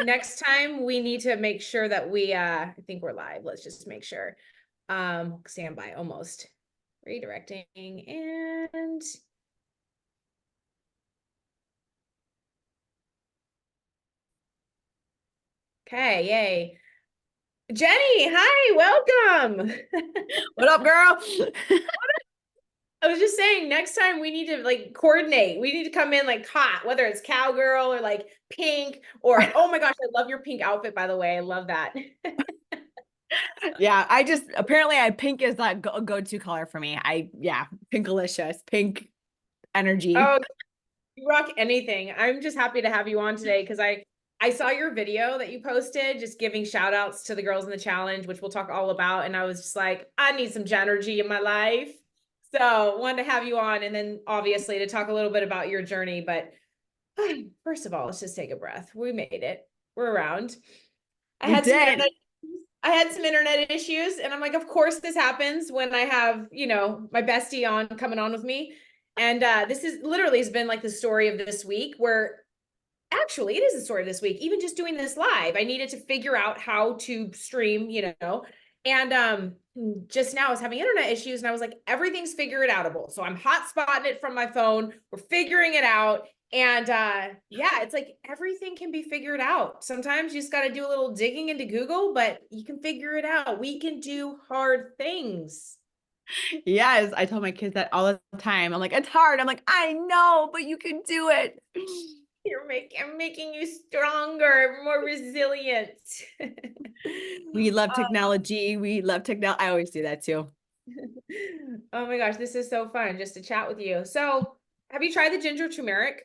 Next time we need to make sure that I think we're live. Let's just make sure. Stand by, almost. Redirecting and okay, yay. Jenny, hi, welcome. What up, girl? I was just saying, next time we need to like coordinate. We need to come in like hot, whether it's cowgirl or like pink or oh my gosh, I love your pink outfit, by the way. I love that. Yeah, I just apparently I pink is that go-to color for me. Yeah, pinkalicious, pink energy. Oh, you rock anything. I'm just happy to have you on today because I saw your video that you posted just giving shout outs to the girls in the challenge, which we'll talk all about. And I was just like, I need some energy in my life. So wanted to have you on and then obviously to talk a little bit about your journey. But first of all, let's just take a breath. We made it. We're around. I We had some did. internet I had some internet issues and I'm like, of course this happens when I have, my bestie on coming on with me. And this is literally has been like the story of this week where actually it is the story of this week. Even just doing this live, I needed to figure out how to stream, And just now I was having internet issues and I was like, everything's figure it outable. So I'm hotspotting it from my phone. We're figuring it out. And yeah, it's like everything can be figured out. Sometimes you just got to do a little digging into Google, but you can figure it out. We can do hard things. Yes, I tell my kids that all the time. I'm like, it's hard. I'm like, I know, but you can do it. I'm making you stronger, more resilient. We love technology. We love technology. I always do that too. Oh my gosh, this is so fun just to chat with you. So, have you tried the ginger turmeric?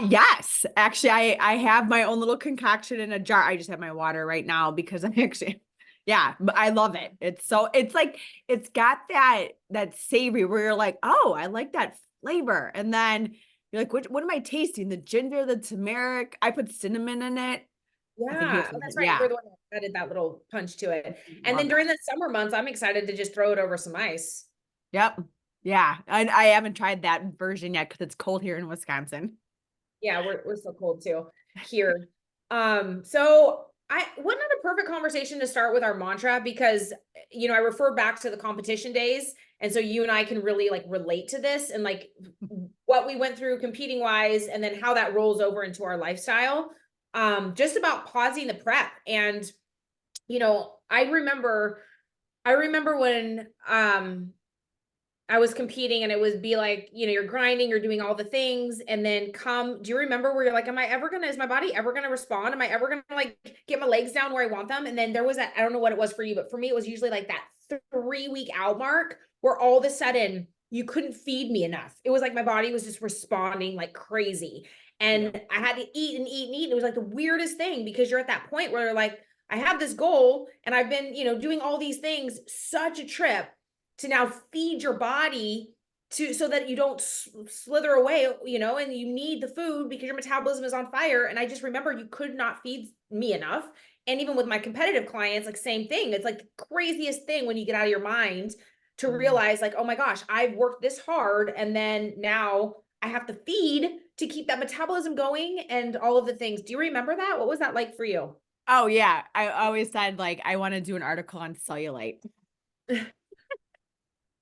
Yes, actually, I have my own little concoction in a jar. I just have my water right now because I'm actually, yeah, but I love it. It's like it's got that savory where you're like, oh, I like that flavor, and then you're like, what am I tasting? The ginger, the turmeric. I put cinnamon in it. I think you have Yeah, oh, that's something. right. You're Yeah, the one that added that little punch to it. And then love during that. the summer months, I'm excited to just throw it over some ice. Yep. Yeah, I haven't tried that version yet because it's cold here in Wisconsin. Yeah, we're so cold too here. So I what not a perfect conversation to start with our mantra because I refer back to the competition days, and so you and I can really like relate to this and like what we went through competing wise, and then how that rolls over into our lifestyle. Just about pausing the prep, and I remember when I was competing and it would be like, you're grinding, you're doing all the things. And then do you remember where you're like, is my body ever going to respond? Am I ever going to like get my legs down where I want them? And then there was that, I don't know what it was for you, but for me, it was usually like that 3 week out mark where all of a sudden you couldn't feed me enough. It was like my body was just responding like crazy. Yeah. And I had to eat and eat and eat. And it was like the weirdest thing because you're at that point where you're like, I have this goal and I've been, doing all these things, such a trip to now feed your body to so that you don't slither away, and you need the food because your metabolism is on fire. And I just remember you could not feed me enough. And even with my competitive clients, like same thing. It's like the craziest thing when you get out of your mind to Mhm. realize like, oh my gosh, I've worked this hard and then now I have to feed to keep that metabolism going and all of the things. Do you remember that? What was that like for you? Oh yeah, I always said like I want to do an article on cellulite.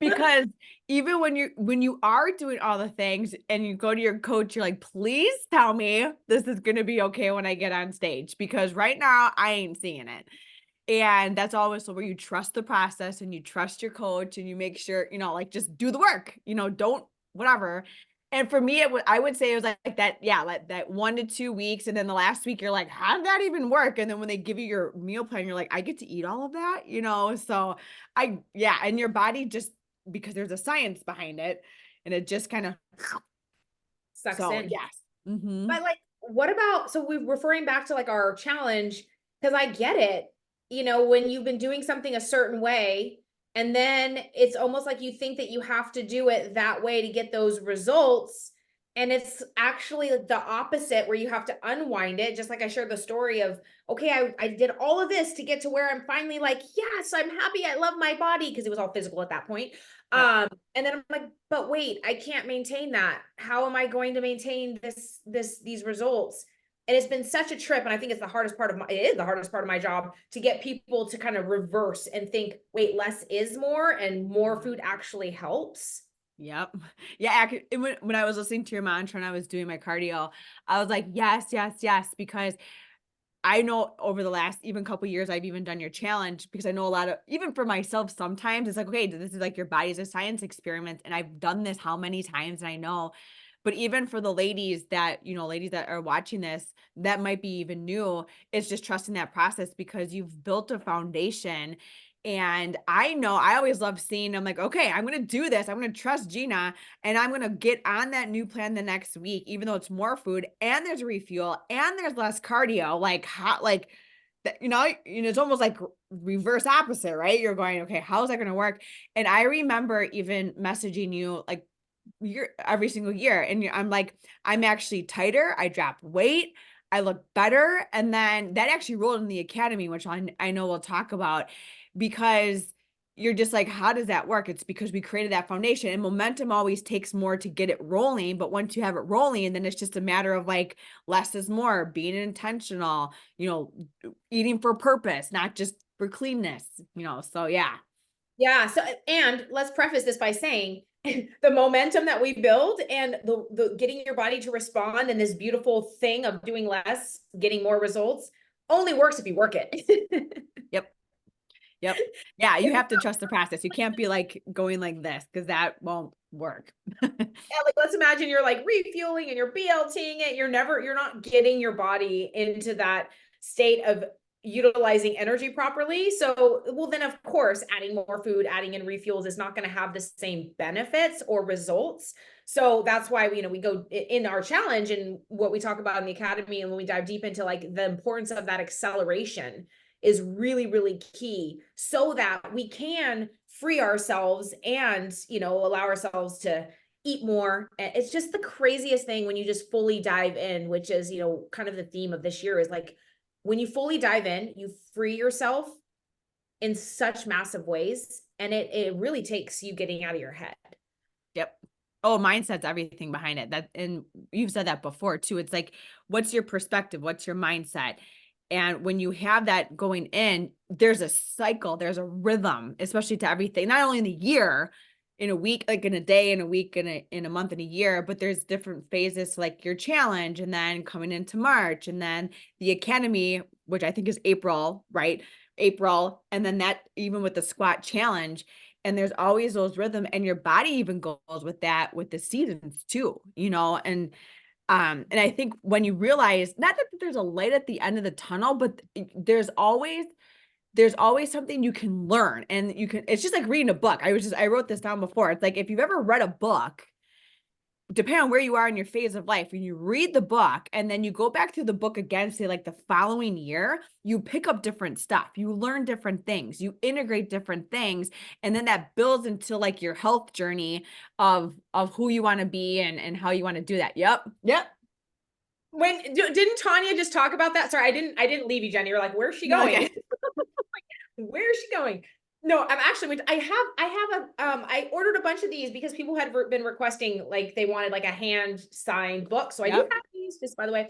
Because even when you are doing all the things and you go to your coach, you're like, please tell me this is gonna be okay when I get on stage. Because right now I ain't seeing it. And that's always where you trust the process and you trust your coach and you make sure, like just do the work, don't whatever. And for me, I would say it was like that, yeah, like that 1 to 2 weeks. And then the last week, you're like, how did that even work? And then when they give you your meal plan, you're like, I get to eat all of that, So yeah, and your body just because there's a science behind it and it just kind of, Sucks so in. yes. Hmm. But like, what about, so we're referring back to like our challenge, because I get it, when you've been doing something a certain way, and then it's almost like you think that you have to do it that way to get those results. And it's actually like the opposite where you have to unwind it. Just like I shared the story of, okay, I did all of this to get to where I'm finally like, yes, I'm happy. I love my body because it was all physical at that point. Yep. And then I'm like, but wait, I can't maintain that. How am I going to maintain these results? And it's been such a trip. And I think it's the hardest part of it is the hardest part of my job to get people to kind of reverse and think, wait, less is more and more food actually helps. Yep. Yeah. When I was listening to your mantra and I was doing my cardio, I was like, yes, yes, yes, because I know over the last even couple years, I've even done your challenge because I know a lot of, even for myself, sometimes it's like, okay, this is like your body's a science experiment. And I've done this how many times and I know, but even for the ladies that, ladies that are watching this, that might be even new, it's just trusting that process because you've built a foundation. And I know I always love seeing, I'm like, okay, I'm going to do this. I'm going to trust Gina and I'm going to get on that new plan the next week, even though it's more food and there's a refuel and there's less cardio, like hot, like, it's almost like reverse opposite, right? You're going, okay, how's that going to work? And I remember even messaging you like every single year. And I'm like, I'm actually tighter. I dropped weight. I look better. And then that actually rolled in the academy, which I know we'll talk about because you're just like, how does that work? It's because we created that foundation and momentum always takes more to get it rolling. But once you have it rolling, then it's just a matter of like less is more, being intentional, eating for purpose, not just for cleanness, so yeah. Yeah. So, and let's preface this by saying the momentum that we build and the getting your body to respond and this beautiful thing of doing less, getting more results only works if you work it. Yep. Yep. Yeah, you have to trust the process. You can't be like going like this because that won't work. Yeah, like let's imagine you're like refueling and you're BLTing it. You're not getting your body into that state of utilizing energy properly. So, well, then of course, adding more food, adding in refuels is not going to have the same benefits or results. So that's why we go in our challenge and what we talk about in the academy. And when we dive deep into like the importance of that acceleration is really, really key so that we can free ourselves and, allow ourselves to eat more. It's just the craziest thing when you just fully dive in, which is, kind of the theme of this year is like when you fully dive in, you free yourself in such massive ways. And it really takes you getting out of your head. Yep. Oh, mindset's everything behind it. And you've said that before too. It's like, what's your perspective? What's your mindset? And when you have that going in, there's a cycle, there's a rhythm, especially to everything, not only in the year, in a week, like in a day, in a week, in a month, in a year, but there's different phases like your challenge and then coming into March and then the academy, which I think is April, right? April. And then that even with the squat challenge, and there's always those rhythm and your body even goes with that, with the seasons too, and I think when you realize not that there's a light at the end of the tunnel, but there's always something you can learn and it's just like reading a book. I wrote this down before. It's like, if you've ever read a book, depending on where you are in your phase of life, when you read the book and then you go back through the book again, say like the following year, you pick up different stuff, you learn different things, you integrate different things. And then that builds into like your health journey of who you want to be and how you want to do that. Yep. Yep. Didn't Tanya just talk about that? Sorry, I didn't leave you, Jenny. You're like, where's she No, going? okay. Where is she going? No, I'm actually, I ordered a bunch of these because people had been requesting, like, they wanted like a hand signed book. So I do Yep. have these, just by the way.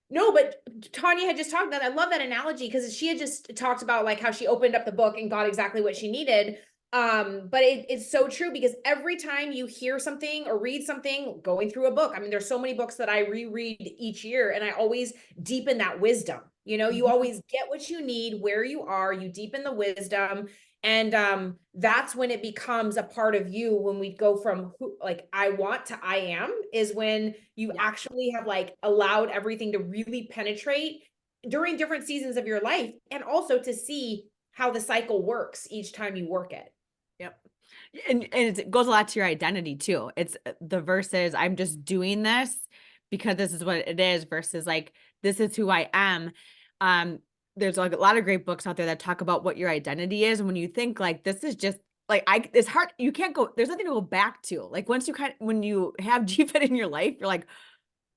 No, but Tanya had just talked about, I love that analogy because she had just talked about like how she opened up the book and got exactly what she needed. But it's so true because every time you hear something or read something going through a book, I mean, there's so many books that I reread each year and I always deepen that wisdom. You always get what you need where you are, you deepen the wisdom. And that's when it becomes a part of you. When we go from like I want to I am, is when you actually have like allowed everything to really penetrate during different seasons of your life, and also to see how the cycle works each time you work it. Yep. And it goes a lot to your identity too. It's the versus I'm just doing this because this is what it is versus like, this is who I am. There's like a lot of great books out there that talk about what your identity is. And when you think like, this is just like, it's hard. You can't go, there's nothing to go back to. Like once when you have GFIT in your life, you're like,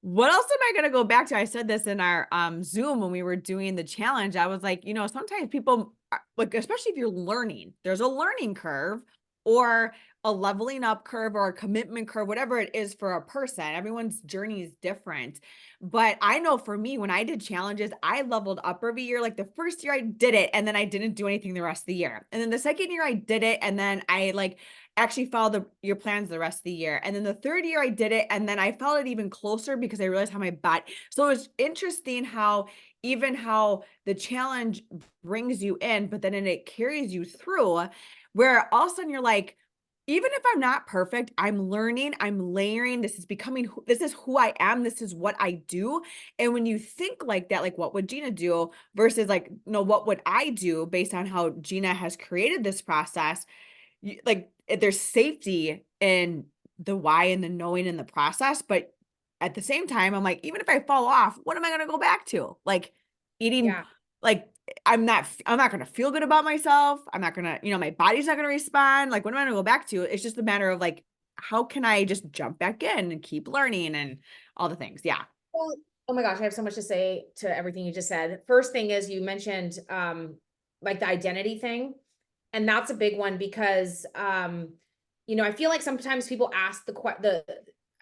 what else am I going to go back to? I said this in our Zoom when we were doing the challenge. I was like, sometimes people like, especially if you're learning, there's a learning curve, or a leveling up curve or a commitment curve, whatever it is for a person. Everyone's journey is different. But I know for me, when I did challenges, I leveled up every year. Like the first year I did it and then I didn't do anything the rest of the year. And then the second year I did it and then I like actually followed your plans the rest of the year. And then the third year I did it and then I followed it even closer because I realized how my body. So it's interesting how even how the challenge brings you in, but then it carries you through where all of a sudden you're like, even if I'm not perfect, I'm learning, I'm layering. This is becoming, this is who I am. This is what I do. And when you think like that, like what would Gina do versus like, no, what would I do based on how Gina has created this process? Like there's safety in the why and the knowing in the process. But at the same time, I'm like, even if I fall off, what am I going to go back to? Like eating, Yeah. like I'm not going to feel good about myself. I'm not going to, my body's not going to respond. Like, what am I going to go back to? It's just a matter of like, how can I just jump back in and keep learning and all the things? Yeah. Well, oh my gosh, I have so much to say to everything you just said. First thing is you mentioned like the identity thing. And that's a big one because I feel like sometimes people ask the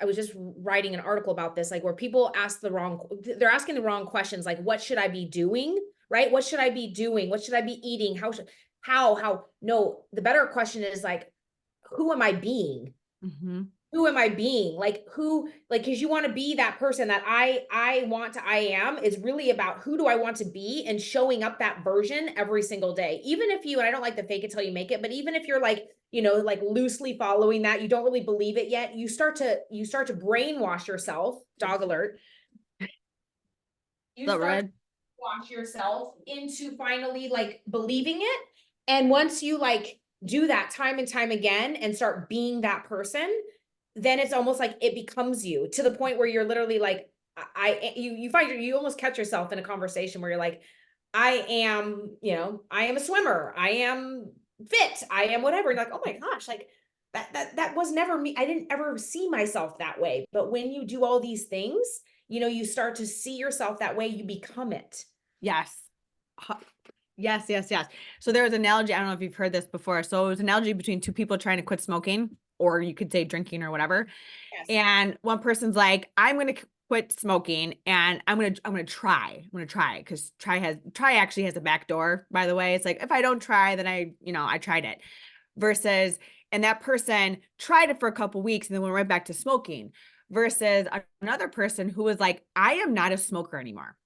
I was just writing an article about this, like where people ask they're asking the wrong questions, like what should I be doing? Right? What should I be doing? What should I be eating? How? No, the better question is like, who am I being? Mm-hmm. Who am I being? Like because you want to be that person that I want to I am is really about who do I want to be and showing up that version every single day. Even if and I don't like the fake it till you make it, but even if you're like, like loosely following that, you don't really believe it yet, you start to brainwash yourself, dog alert. You Is that start red? wash yourself into finally like believing it. And once you like do that time and time again and start being that person, then it's almost like it becomes you to the point where you're literally like, you find you almost catch yourself in a conversation where you're like, I am a swimmer. I am fit. I am whatever. And like, oh my gosh, like that was never me. I didn't ever see myself that way. But when you do all these things, you start to see yourself that way, you become it. Yes. Yes, yes, yes. So there was an analogy. I don't know if you've heard this before. So it was an analogy between two people trying to quit smoking, or you could say drinking or whatever. Yes. And one person's like, I'm going to quit smoking and I'm going to try. I'm going to try because try actually has a back door, by the way. It's like, if I don't try, then I tried it versus, and that person tried it for a couple weeks and then went right back to smoking versus another person who was like, I am not a smoker anymore.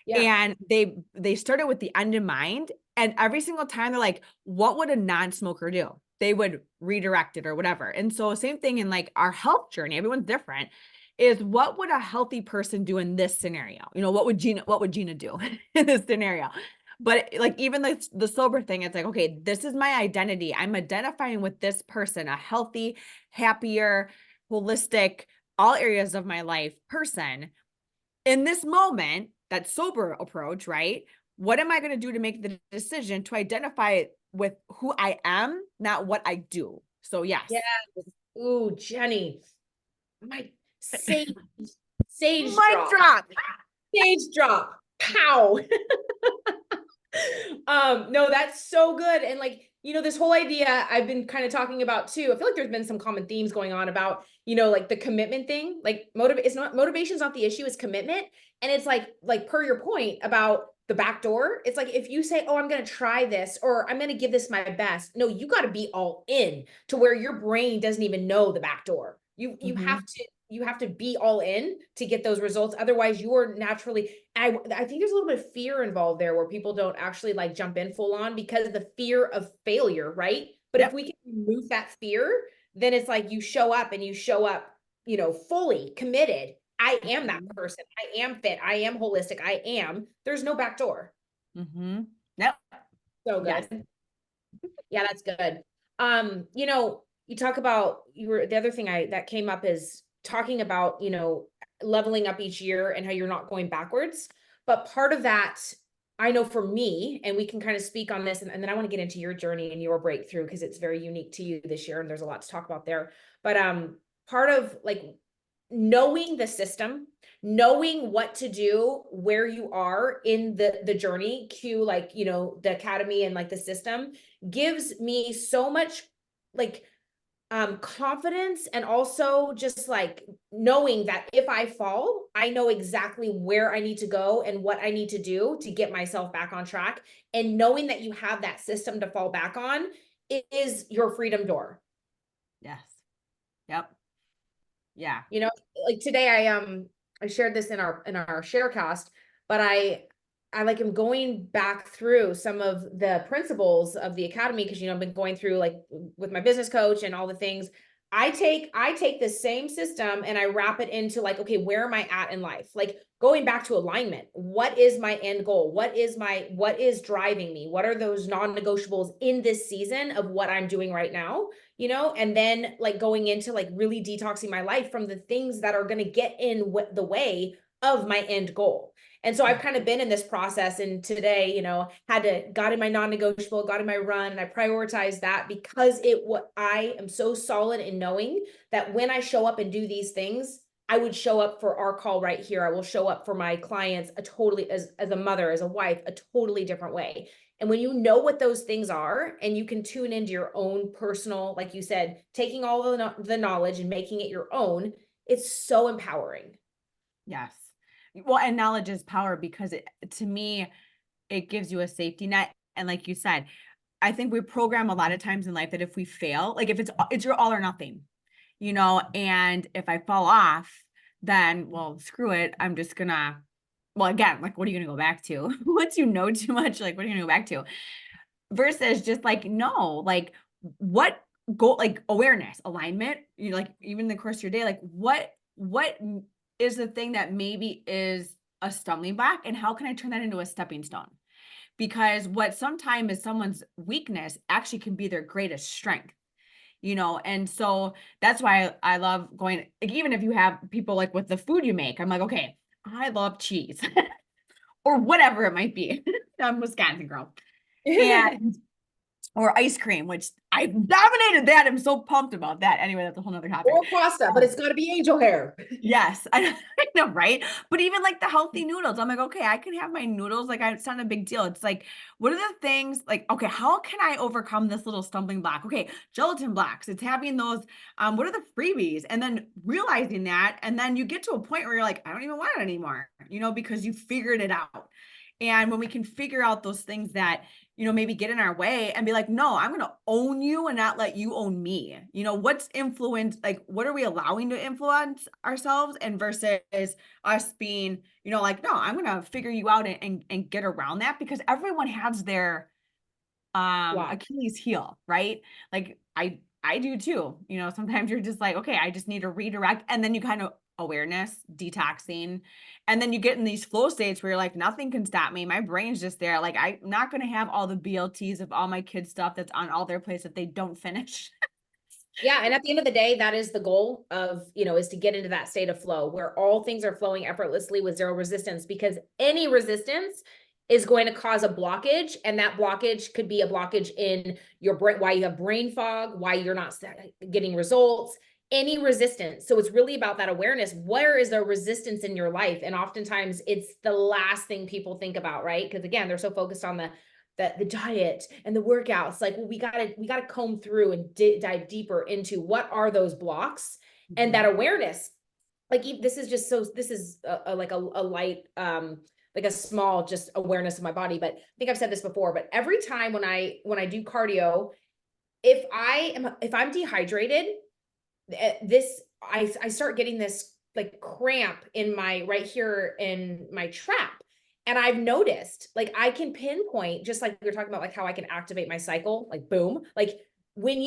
Yeah. And they started with the end in mind. And every single time they're like, what would a non-smoker do? They would redirect it or whatever. And so same thing in like our health journey, everyone's different, is what would a healthy person do in this scenario? What would Gina do in this scenario? But like even the sober thing, it's like, okay, this is my identity. I'm identifying with this person, a healthy, happier, holistic, all areas of my life person in this moment, that sober approach, right? What am I going to do to make the decision to identify with who I am, not what I do? So yes. Yeah. Ooh, Jenny, my sage, sage Mic drop, drop. sage drop, pow. No, that's so good. And like, this whole idea I've been kind of talking about too. I feel like there's been some common themes going on about, like the commitment thing. Like motivation's not the issue, it's commitment. And it's like per your point about the back door, it's like if you say, oh, I'm gonna try this or I'm gonna give this my best. No, you gotta be all in to where your brain doesn't even know the back door. You Mm-hmm. have to be all in to get those results. Otherwise, you're naturally, I think there's a little bit of fear involved there where people don't actually like jump in full on because of the fear of failure, right? But if Yep. we can remove that fear, then it's like you show up and you show up, fully committed. I am that Mm-hmm. person. I am fit. I am holistic. There's no back door. Mm-hmm. Yep. So Yes. good. Yeah, that's good. You talk about the other thing that came up is talking about, leveling up each year and how you're not going backwards. But part of that, I know for me, and we can kind of speak on this, and then I want to get into your journey and your breakthrough because it's very unique to you this year, and there's a lot to talk about there. But part of like knowing the system, knowing what to do where you are in the journey, like, the academy and like the system gives me so much like confidence, and also just like knowing that if I fall, I know exactly where I need to go and what I need to do to get myself back on track. And knowing that you have that system to fall back on, it is your freedom door. Yes. Yep. Yeah. You know, like today I shared this in our sharecast, but I like am going back through some of the principles of the academy, because I've been going through like with my business coach and all the things. I take the same system and I wrap it into like, okay, where am I at in life? Like going back to alignment. What is my end goal? What is driving me? What are those non-negotiables in this season of what I'm doing right now? And then like going into like really detoxing my life from the things that are going to get in the way of my end goal. And so I've kind of been in this process, and today, got in my non-negotiable, got in my run, and I prioritized that because I am so solid in knowing that when I show up and do these things, I would show up for our call right here. I will show up for my clients as a mother, as a wife, a totally different way. And when you know what those things are and you can tune into your own personal, like you said, taking all the knowledge and making it your own, it's so empowering. Yes. Well, and knowledge is power because to me, it gives you a safety net. And like you said, I think we program a lot of times in life that if we fail, like if it's your all or nothing, and if I fall off, then, well, screw it. I'm just gonna, well, again, like, what are you gonna go back to? Once you know too much, like, what are you gonna go back to? Versus just like, no, like what goal, like awareness, alignment, like even the course of your day, like what is the thing that maybe is a stumbling block and how can I turn that into a stepping stone? Because what sometimes is someone's weakness actually can be their greatest strength, and so that's why I love going, like, even if you have people like with the food you make, I'm like, okay, I love cheese or whatever it might be. I'm a Wisconsin girl. And or ice cream, which I dominated that. I'm so pumped about that. Anyway, that's a whole nother topic. Or pasta, but it's got to be angel hair. Yes, I know, right? But even like the healthy noodles, I'm like, okay, I can have my noodles. Like, it's not a big deal. It's like, what are the things like, okay, how can I overcome this little stumbling block? Okay, gelatin blocks. It's having those, what are the freebies? And then realizing that, and then you get to a point where you're like, I don't even want it anymore, because you figured it out. And when we can figure out those things that, maybe get in our way and be like, no, I'm going to own you and not let you own me. What's influence, like, what are we allowing to influence ourselves and versus us being, like, no, I'm going to figure you out and get around that because everyone has their Wow. Achilles heel, right? Like I do too. Sometimes you're just like, okay, I just need to redirect. And then you kind of awareness, detoxing. And then you get in these flow states where you're like, nothing can stop me. My brain's just there. Like, I'm not going to have all the BLTs of all my kids' stuff that's on all their plates that they don't finish. Yeah. And at the end of the day, that is the goal of, is to get into that state of flow where all things are flowing effortlessly with zero resistance, because any resistance is going to cause a blockage. And that blockage could be a blockage in your brain, why you have brain fog, why you're not getting results, any resistance. So it's really about that awareness. Where is there resistance in your life? And oftentimes it's the last thing people think about, right? Because again, they're so focused on the diet and the workouts. Like, well, we gotta comb through and dive deeper into what are those blocks and that awareness. Like, this is like a light, like a small just awareness of my body. But I think I've said this before, but every time when I do cardio, if I'm dehydrated, I start getting this like cramp in my right here in my trap. And I've noticed, like, I can pinpoint, just like we were talking about, like how I can activate my cycle, like boom, like when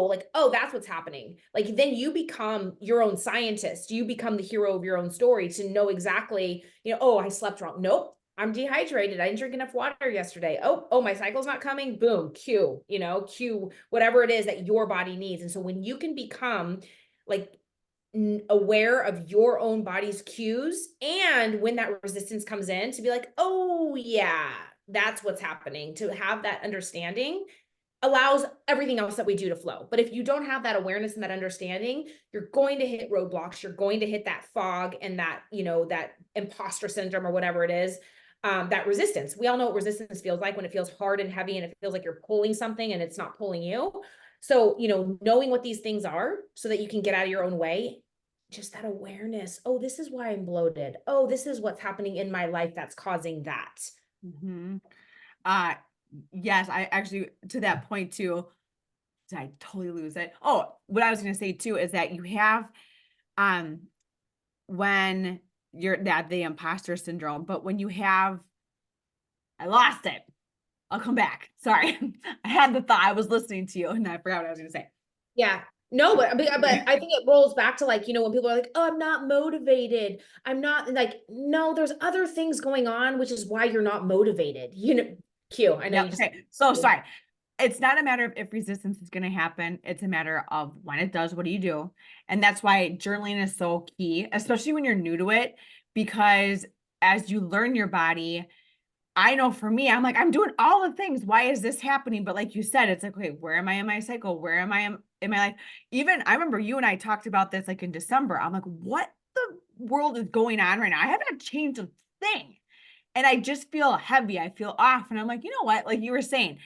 like, oh, that's what's happening. Like, then you become your own scientist. You become the hero of your own story to know exactly, oh, I slept wrong. Nope. I'm dehydrated. I didn't drink enough water yesterday. Oh, my cycle's not coming. Boom, cue whatever it is that your body needs. And so when you can become like aware of your own body's cues, and when that resistance comes in, to be like, oh yeah, that's what's happening, to have that understanding allows everything else that we do to flow. But if you don't have that awareness and that understanding, you're going to hit roadblocks. You're going to hit that fog and that, that imposter syndrome or whatever it is, that resistance. We all know what resistance feels like when it feels hard and heavy and it feels like you're pulling something and it's not pulling you. So, knowing what these things are so that you can get out of your own way, just that awareness. Oh, this is why I'm bloated. Oh, this is what's happening in my life that's causing that. Mm-hmm. Uh, yes, I actually, to that point too, did I totally lose it? Oh, what I was going to say too is that you have, um, when you're that the imposter syndrome, but when you have, I lost it. I'll come back. Sorry. I had the thought. I was listening to you and I forgot what I was going to say. Yeah. No, but I think it rolls back to like, when people are like, oh, I'm not motivated. I'm not like, no, there's other things going on, which is why you're not motivated. Q. I know Yep. you just. Okay. So sorry. It's not a matter of if resistance is going to happen. It's a matter of when it does, what do you do? And that's why journaling is so key, especially when you're new to it, because as you learn your body, I know for me, I'm like, I'm doing all the things. Why is this happening? But like you said, it's like, okay, where am I in my cycle? Where am I in my life? Even I remember you and I talked about this like in December. I'm like, what the world is going on right now? I haven't changed a thing. And I just feel heavy. I feel off. And I'm like, you know what? Like you were saying,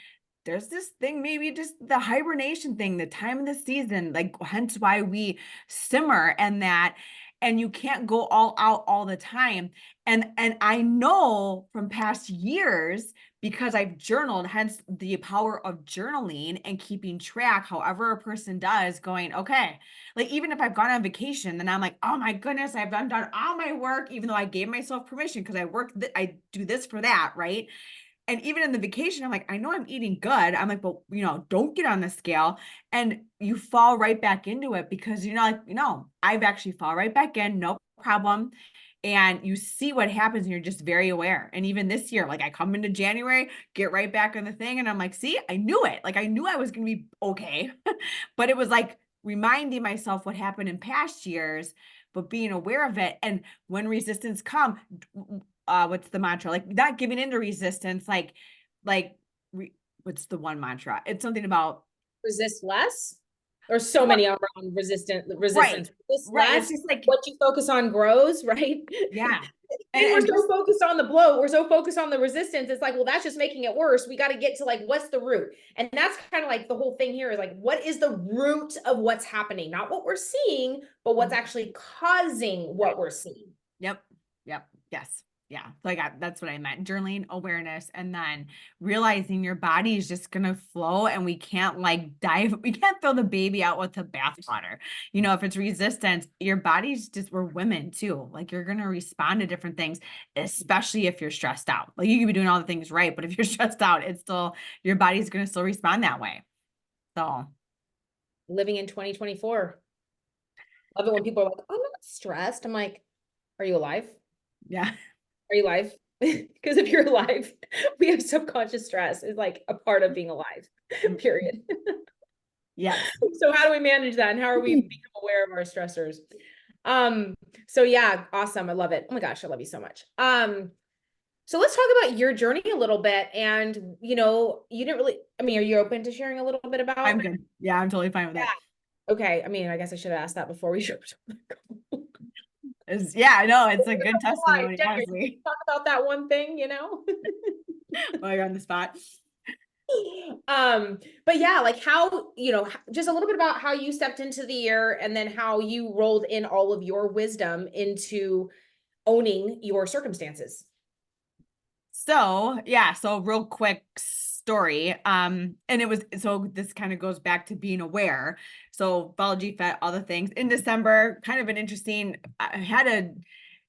there's this thing, maybe just the hibernation thing, the time of the season, like hence why we simmer and that, and you can't go all out all the time. And I know from past years because I've journaled, hence the power of journaling and keeping track, however a person does, going, okay, like even if I've gone on vacation, then I'm like, oh my goodness, I've done all my work, even though I gave myself permission because I do this for that, right? And even in the vacation, I'm like, I know I'm eating good. I'm like, but don't get on the scale. And you fall right back into it because you're not like, I've actually fall right back in, no problem. And you see what happens and you're just very aware. And even this year, like I come into January, get right back on the thing. And I'm like, see, I knew it. Like I knew I was going to be okay. But it was like reminding myself what happened in past years, but being aware of it. And when resistance come, what's the mantra? Like not giving into resistance, like what's the one mantra? It's something about Resist less. There's so many around right, resistance. Resist right. It's less. just like, What you focus on grows, right? yeah. And we're And so just focused on the bloat. We're so focused on the resistance. It's like, well, that's just making it worse. We got to get to like, what's the root? And that's kind of like the whole thing here is like, what is the root of what's happening? Not what we're seeing, but what's actually causing what we're seeing. Yep. Yep. Yes. Yeah. So that's what I meant. Journaling, awareness, and then realizing your body is just going to flow and we can't we can't throw the baby out with the bathwater. If it's resistance, your body's we're women too. Like you're going to respond to different things, especially if you're stressed out. Like you can be doing all the things right, but if you're stressed out, your body's going to still respond that way. So Living in 2024. Love it when people are like, I'm not stressed. I'm like, are you alive? yeah. Are you alive? Because if you're alive, we have subconscious stress is like a part of being alive, period. Yes. So how do we manage that? And how are we become aware of our stressors? So yeah, awesome. I love it. Oh my gosh, I love you so much. So let's talk about your journey a little bit. And you didn't really, are you open to sharing a little bit I'm about? good. Yeah, I'm totally fine with it. Okay. I guess I should have asked that before we shared. Yeah, I know. It's a good Why, testimony, Jenny, honestly. talk about that one thing, While you're on the spot. But yeah, like how, just a little bit about how you stepped into the year and then how you rolled in all of your wisdom into owning your circumstances. So yeah, so real quick story. And this kind of goes back to being aware. So biology, fat, all the things in December, kind of I had a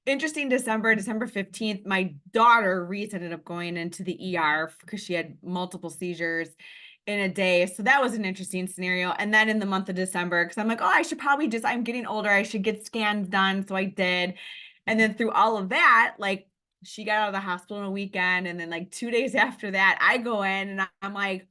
interesting December 15th. My daughter Reese ended up going into the ER because she had multiple seizures in a day. So that was an interesting scenario. And then in the month of December, because I'm like, oh, I'm getting older. I should get scans done. So I did. And then through all of that, like she got out of the hospital on a weekend. And then like 2 days after that, I go in and I'm like,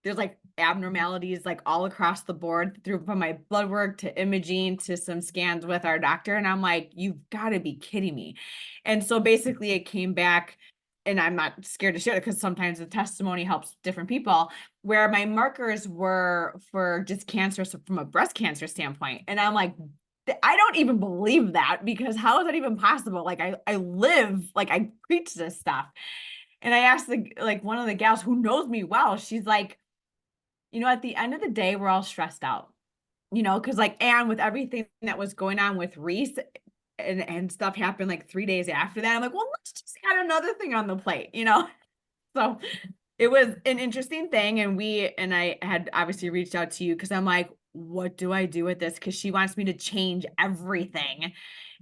there's like abnormalities like all across the board from my blood work to imaging to some scans with our doctor. And I'm like, you've got to be kidding me. And so basically it came back, and I'm not scared to share it because sometimes the testimony helps different people, where my markers were for just cancer, so from a breast cancer standpoint. And I'm like, I don't even believe that, because how is that even possible? Like I live, like I preach this stuff. And I asked one of the gals who knows me well, she's like, at the end of the day, we're all stressed out, because like, and with everything that was going on with Reese and stuff happened like 3 days after that, I'm like, well, let's just add another thing on the plate. So it was an interesting thing. And I had obviously reached out to you because I'm like, what do I do with this? Because she wants me to change everything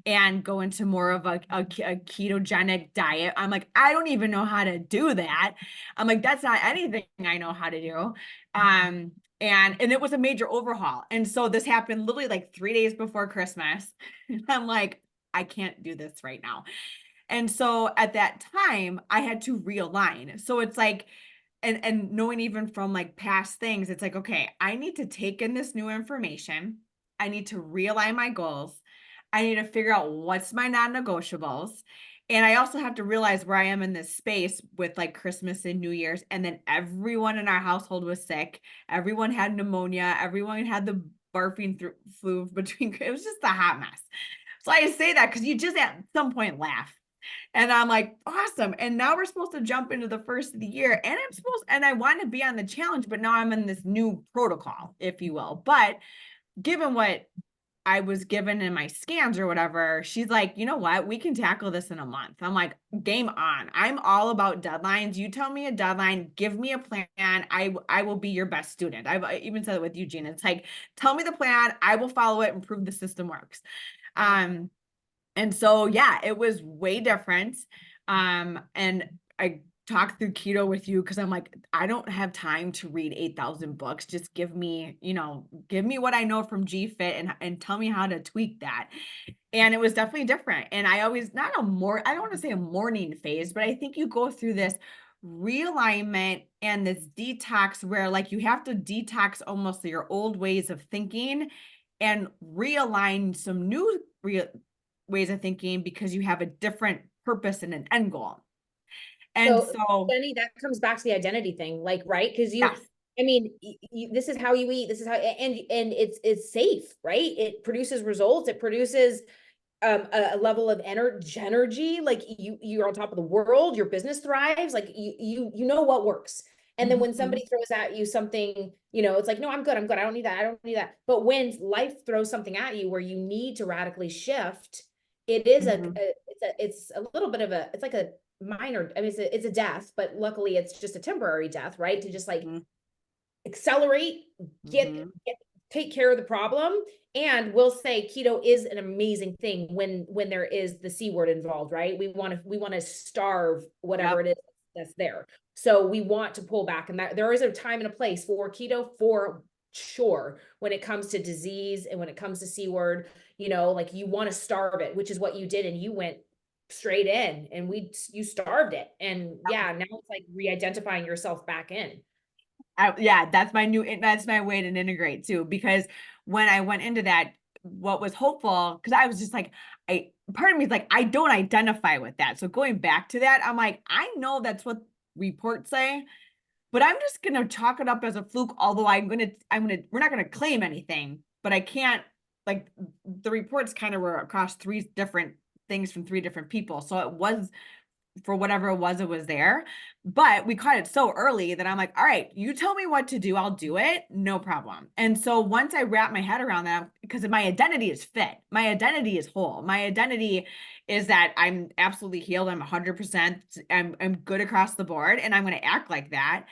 and go into more of a ketogenic diet. I'm like, I don't even know how to do that. I'm like, that's not anything I know how to do. And it was a major overhaul. And so this happened literally like 3 days before Christmas. And I'm like, I can't do this right now. And so at that time, I had to realign. So it's like, and knowing even from like past things, it's like, okay, I need to take in this new information. I need to realign my goals. I need to figure out what's my non-negotiables. And I also have to realize where I am in this space with like Christmas and New Year's. And then everyone in our household was sick. Everyone had pneumonia. Everyone had the barfing through flu between, it was just a hot mess. So I say that because you just at some point laugh. And I'm like, awesome. And now we're supposed to jump into the first of the year. And I want to be on the challenge, but now I'm in this new protocol, if you will. But given what I was given in my scans or whatever, she's like, you know what? We can tackle this in a month. I'm like, game on. I'm all about deadlines. You tell me a deadline, give me a plan. I will be your best student. I even said it with you, Gina. It's like, tell me the plan. I will follow it and prove the system works. And so, yeah, it was way different. And I talked through keto with you because I'm like, I don't have time to read 8,000 books. Just give me what I know from GFit and tell me how to tweak that. And it was definitely different. And I always, I don't want to say a morning phase, but I think you go through this realignment and this detox where like you have to detox almost your old ways of thinking and realign some new ways of thinking because you have a different purpose and an end goal. And So, so, Jenny, that comes back to the identity thing, like, right? Because yes. I mean, this is how you eat. This is how, and it's safe, right? It produces results. It produces a level of energy. Like you're on top of the world. Your business thrives. Like you know what works. And then when Mhm, somebody throws at you something, it's like, no, I'm good. I'm good. I don't need that. I don't need that. But when life throws something at you where you need to radically shift, it is mhm, it's a little bit of it's like a minor, I mean, it's a death, but luckily it's just a temporary death, right? To just like mhm, accelerate, get, mhm, get take care of the problem. And we'll say keto is an amazing thing when there is the C word involved, right? We want to starve whatever yep, it is that's there. So we want to pull back, and that there is a time and a place for keto for sure when it comes to disease and when it comes to C word, like you want to starve it, which is what you did, and you went straight in and you starved it. And yeah, now it's like re-identifying yourself back in. yeah, that's my way to integrate too. Because when I went into that, what was hopeful, because I was just like, part of me is like, I don't identify with that. So going back to that, I'm like, I know that's what reports say, but I'm just gonna chalk it up as a fluke. Although we're not gonna claim anything, but I can't, like, the reports kind of were across three different things from three different people. So it was, for whatever it was there. But we caught it so early that I'm like, all right, you tell me what to do, I'll do it, no problem. And so once I wrap my head around that, because my identity is fit, my identity is whole, my identity is that I'm absolutely healed, I'm 100%, I'm good across the board, and I'm going to act like that.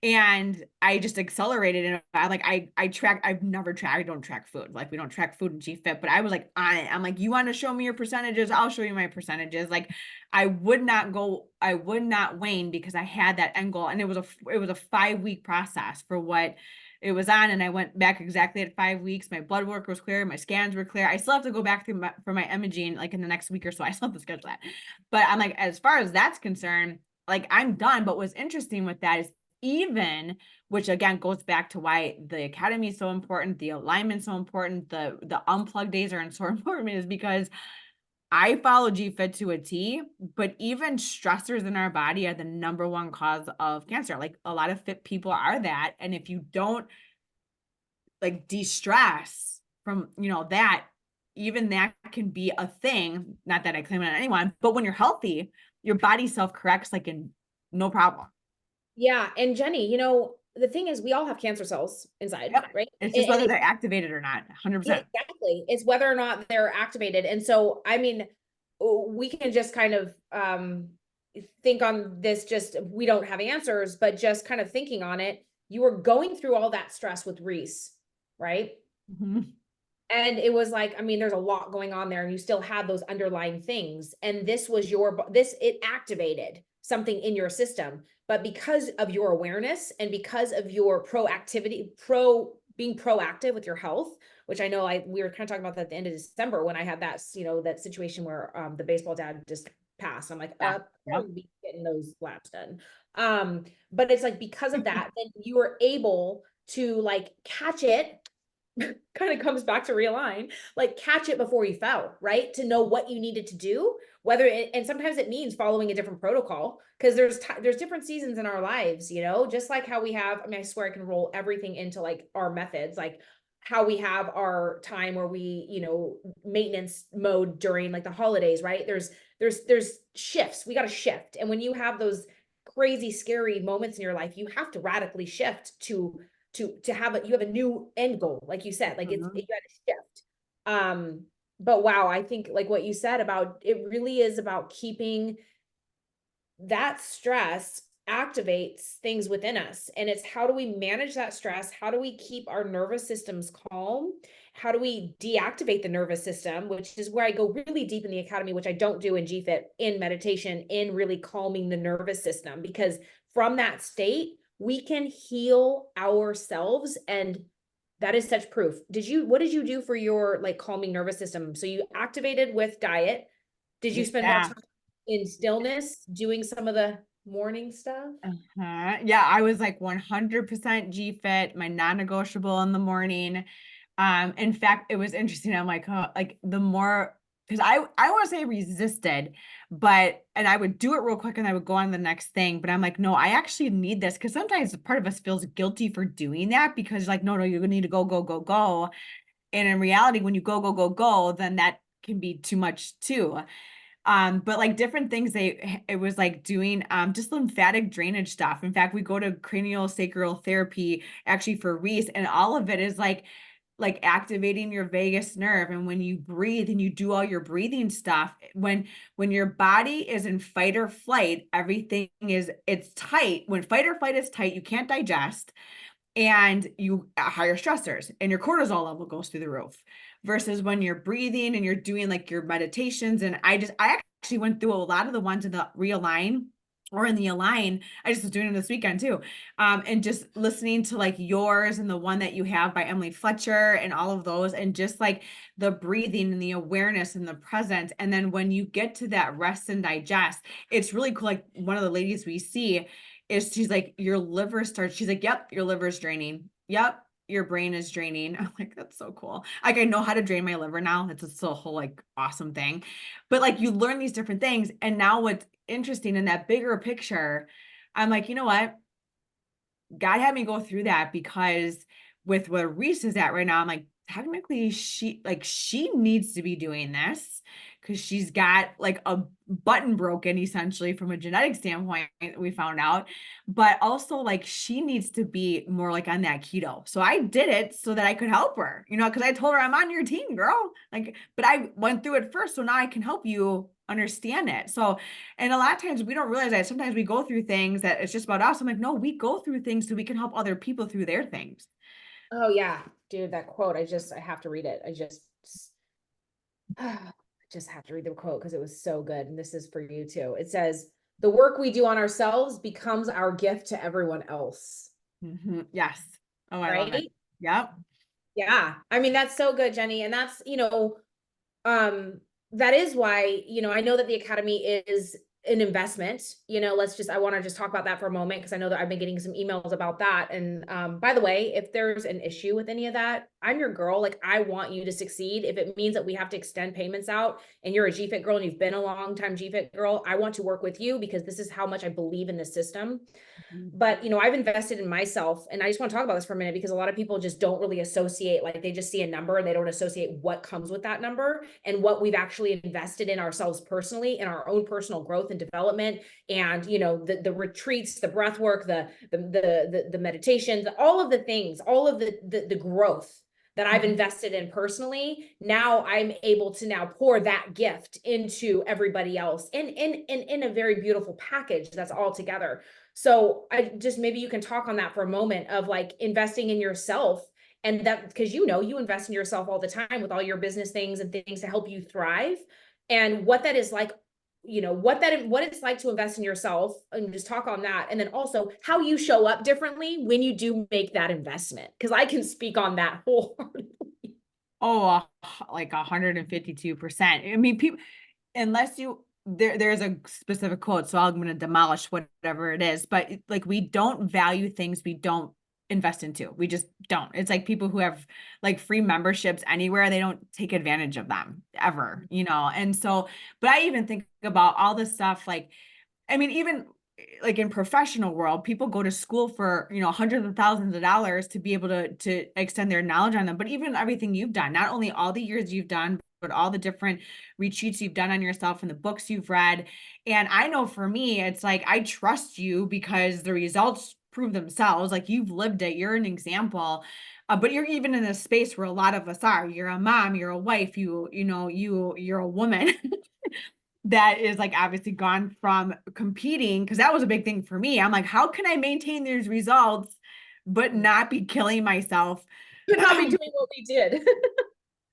And I just accelerated, and I've never tracked, I don't track food. Like, we don't track food in GFit, but I was like on it. I'm like, you want to show me your percentages? I'll show you my percentages. Like, I would not wane because I had that end goal. And it was a 5-week process for what it was on. And I went back exactly at 5 weeks. My blood work was clear. My scans were clear. I still have to go back through for my imaging, like in the next week or so. I still have to schedule that. But I'm like, as far as that's concerned, like, I'm done. But what's interesting with that is, even, which again goes back to why the academy is so important, the alignment so important, the unplug days are so important, is because I follow GFit to a T, but even stressors in our body are the number one cause of cancer. Like, a lot of fit people are that. And if you don't like de-stress from, that, even that can be a thing. Not that I claim it on anyone, but when you're healthy, your body self-corrects like in no problem. Yeah. And Jenny, the thing is, we all have cancer cells inside, Yep. right? It's just And whether they're activated or not. 100%. exactly. It's whether or not they're activated. And so, I mean, we can just kind of think on this, just we don't have answers, but just kind of thinking on it, you were going through all that stress with Reese, right? Mhm. And it was like, I mean, there's a lot going on there, and you still had those underlying things. And this was it activated something in your system. But because of your awareness and because of your proactivity, being proactive with your health, which I know we were kind of talking about that at the end of December when I had that, that situation where the baseball dad just passed. I'm like, Yeah. I'll be getting those laps done. But it's like, because of that, then you were able to like catch it, kind of comes back to realign, like catch it before you fell, right? To know what you needed to do, and sometimes it means following a different protocol, because there's different seasons in our lives, just like how we have, I mean, I swear I can roll everything into like our methods, like how we have our time where we, maintenance mode during like the holidays, right? There's shifts. We got to shift. And when you have those crazy, scary moments in your life, you have to radically shift to have you have a new end goal, like you said, like you got to shift. But wow, I think like what you said about it really is about keeping that stress activates things within us, and it's how do we manage that stress, how do we keep our nervous systems calm, how do we deactivate the nervous system, which is where I go really deep in the academy, which I don't do in GFIT, in meditation, in really calming the nervous system, because from that state we can heal ourselves. And that is such proof. What did you do for your like calming nervous system? So you activated with diet. Did you spend more Yeah. time in stillness doing some of the morning stuff? Yeah, I was like 100% G-fit, my non-negotiable in the morning. In fact, it was interesting. I'm like, oh, like the more, because I want to say resisted, and I would do it real quick and I would go on the next thing. But I'm like, no, I actually need this, because sometimes part of us feels guilty for doing that, because like, no, you need to go, go, go, go. And in reality, when you go, go, go, go, then that can be too much too. But like different things, it was like doing just lymphatic drainage stuff. In fact, we go to cranial sacral therapy actually for Reese, and all of it is like activating your vagus nerve. And when you breathe and you do all your breathing stuff, when your body is in fight or flight, everything it's tight. When fight or flight is tight, you can't digest, and you higher stressors, and your cortisol level goes through the roof, versus when you're breathing and you're doing like your meditations. And I actually went through a lot of the ones in the realign or in the align. I just was doing it this weekend too. And just listening to like yours and the one that you have by Emily Fletcher and all of those, and just like the breathing and the awareness and the presence. And then when you get to that rest and digest, it's really cool. Like one of the ladies we see is, she's like, your liver starts, she's like, yep, your liver's draining. Yep, your brain is draining. I'm like, that's so cool. Like, I know how to drain my liver now. It's a whole like awesome thing. But like you learn these different things. And now what's interesting in that bigger picture, I'm like, you know what? God had me go through that, because with where Reese is at right now, I'm like, technically she needs to be doing this, because she's got like a button broken essentially from a genetic standpoint, we found out. But also like she needs to be more like on that keto. So I did it so that I could help her, because I told her, I'm on your team, girl. Like, but I went through it first, so now I can help you understand it. So, and a lot of times we don't realize that sometimes we go through things that it's just about us. I'm like, no, we go through things so we can help other people through their things. Oh yeah, dude, that quote, I have to read it. I just have to read the quote because it was so good. And this is for you too. It says, the work we do on ourselves becomes our gift to everyone else. Yes. Oh, I love it. Right? Yep. Yeah. I mean, that's so good, Jenny. And that's, um, that is why, I know that the Academy is an investment. I want to just talk about that for a moment, because I know that I've been getting some emails about that. And by the way, if there's an issue with any of that, I'm your girl. Like, I want you to succeed. If it means that we have to extend payments out and you're a GFIT girl and you've been a long time GFIT girl, I want to work with you, because this is how much I believe in this system. But I've invested in myself, and I just want to talk about this for a minute, because a lot of people just don't really associate, like they just see a number and they don't associate what comes with that number and what we've actually invested in ourselves personally, in our own personal growth and development, and the retreats, the breath work, the meditations, all of the things, all of the growth that I've invested in personally. Now I'm able to now pour that gift into everybody else in a very beautiful package that's all together. So I just, maybe you can talk on that for a moment, of like investing in yourself, and that, because you invest in yourself all the time with all your business things and things to help you thrive, and what that is like, what it's like to invest in yourself, and just talk on that. And then also how you show up differently when you do make that investment, because I can speak on that wholeheartedly. Oh, like 152%. I mean, people, unless you, there's a specific quote, so I'm going to demolish whatever it is, but like, we don't value things we don't invest into. We just don't. It's like people who have like free memberships anywhere, they don't take advantage of them ever, And so, but I even think about all this stuff, like, I mean, even like in professional world, people go to school for, hundreds of thousands of dollars to be able to extend their knowledge on them. But even everything you've done, not only all the years you've done, but all the different retreats you've done on yourself and the books you've read. And I know for me, it's like, I trust you because the results prove themselves. Like, you've lived it, you're an example. But you're even in a space where a lot of us are. You're a mom, you're a wife, you're a woman. That is like obviously gone from competing, because that was a big thing for me. I'm like, how can I maintain these results but not be killing myself? But not be doing what we did.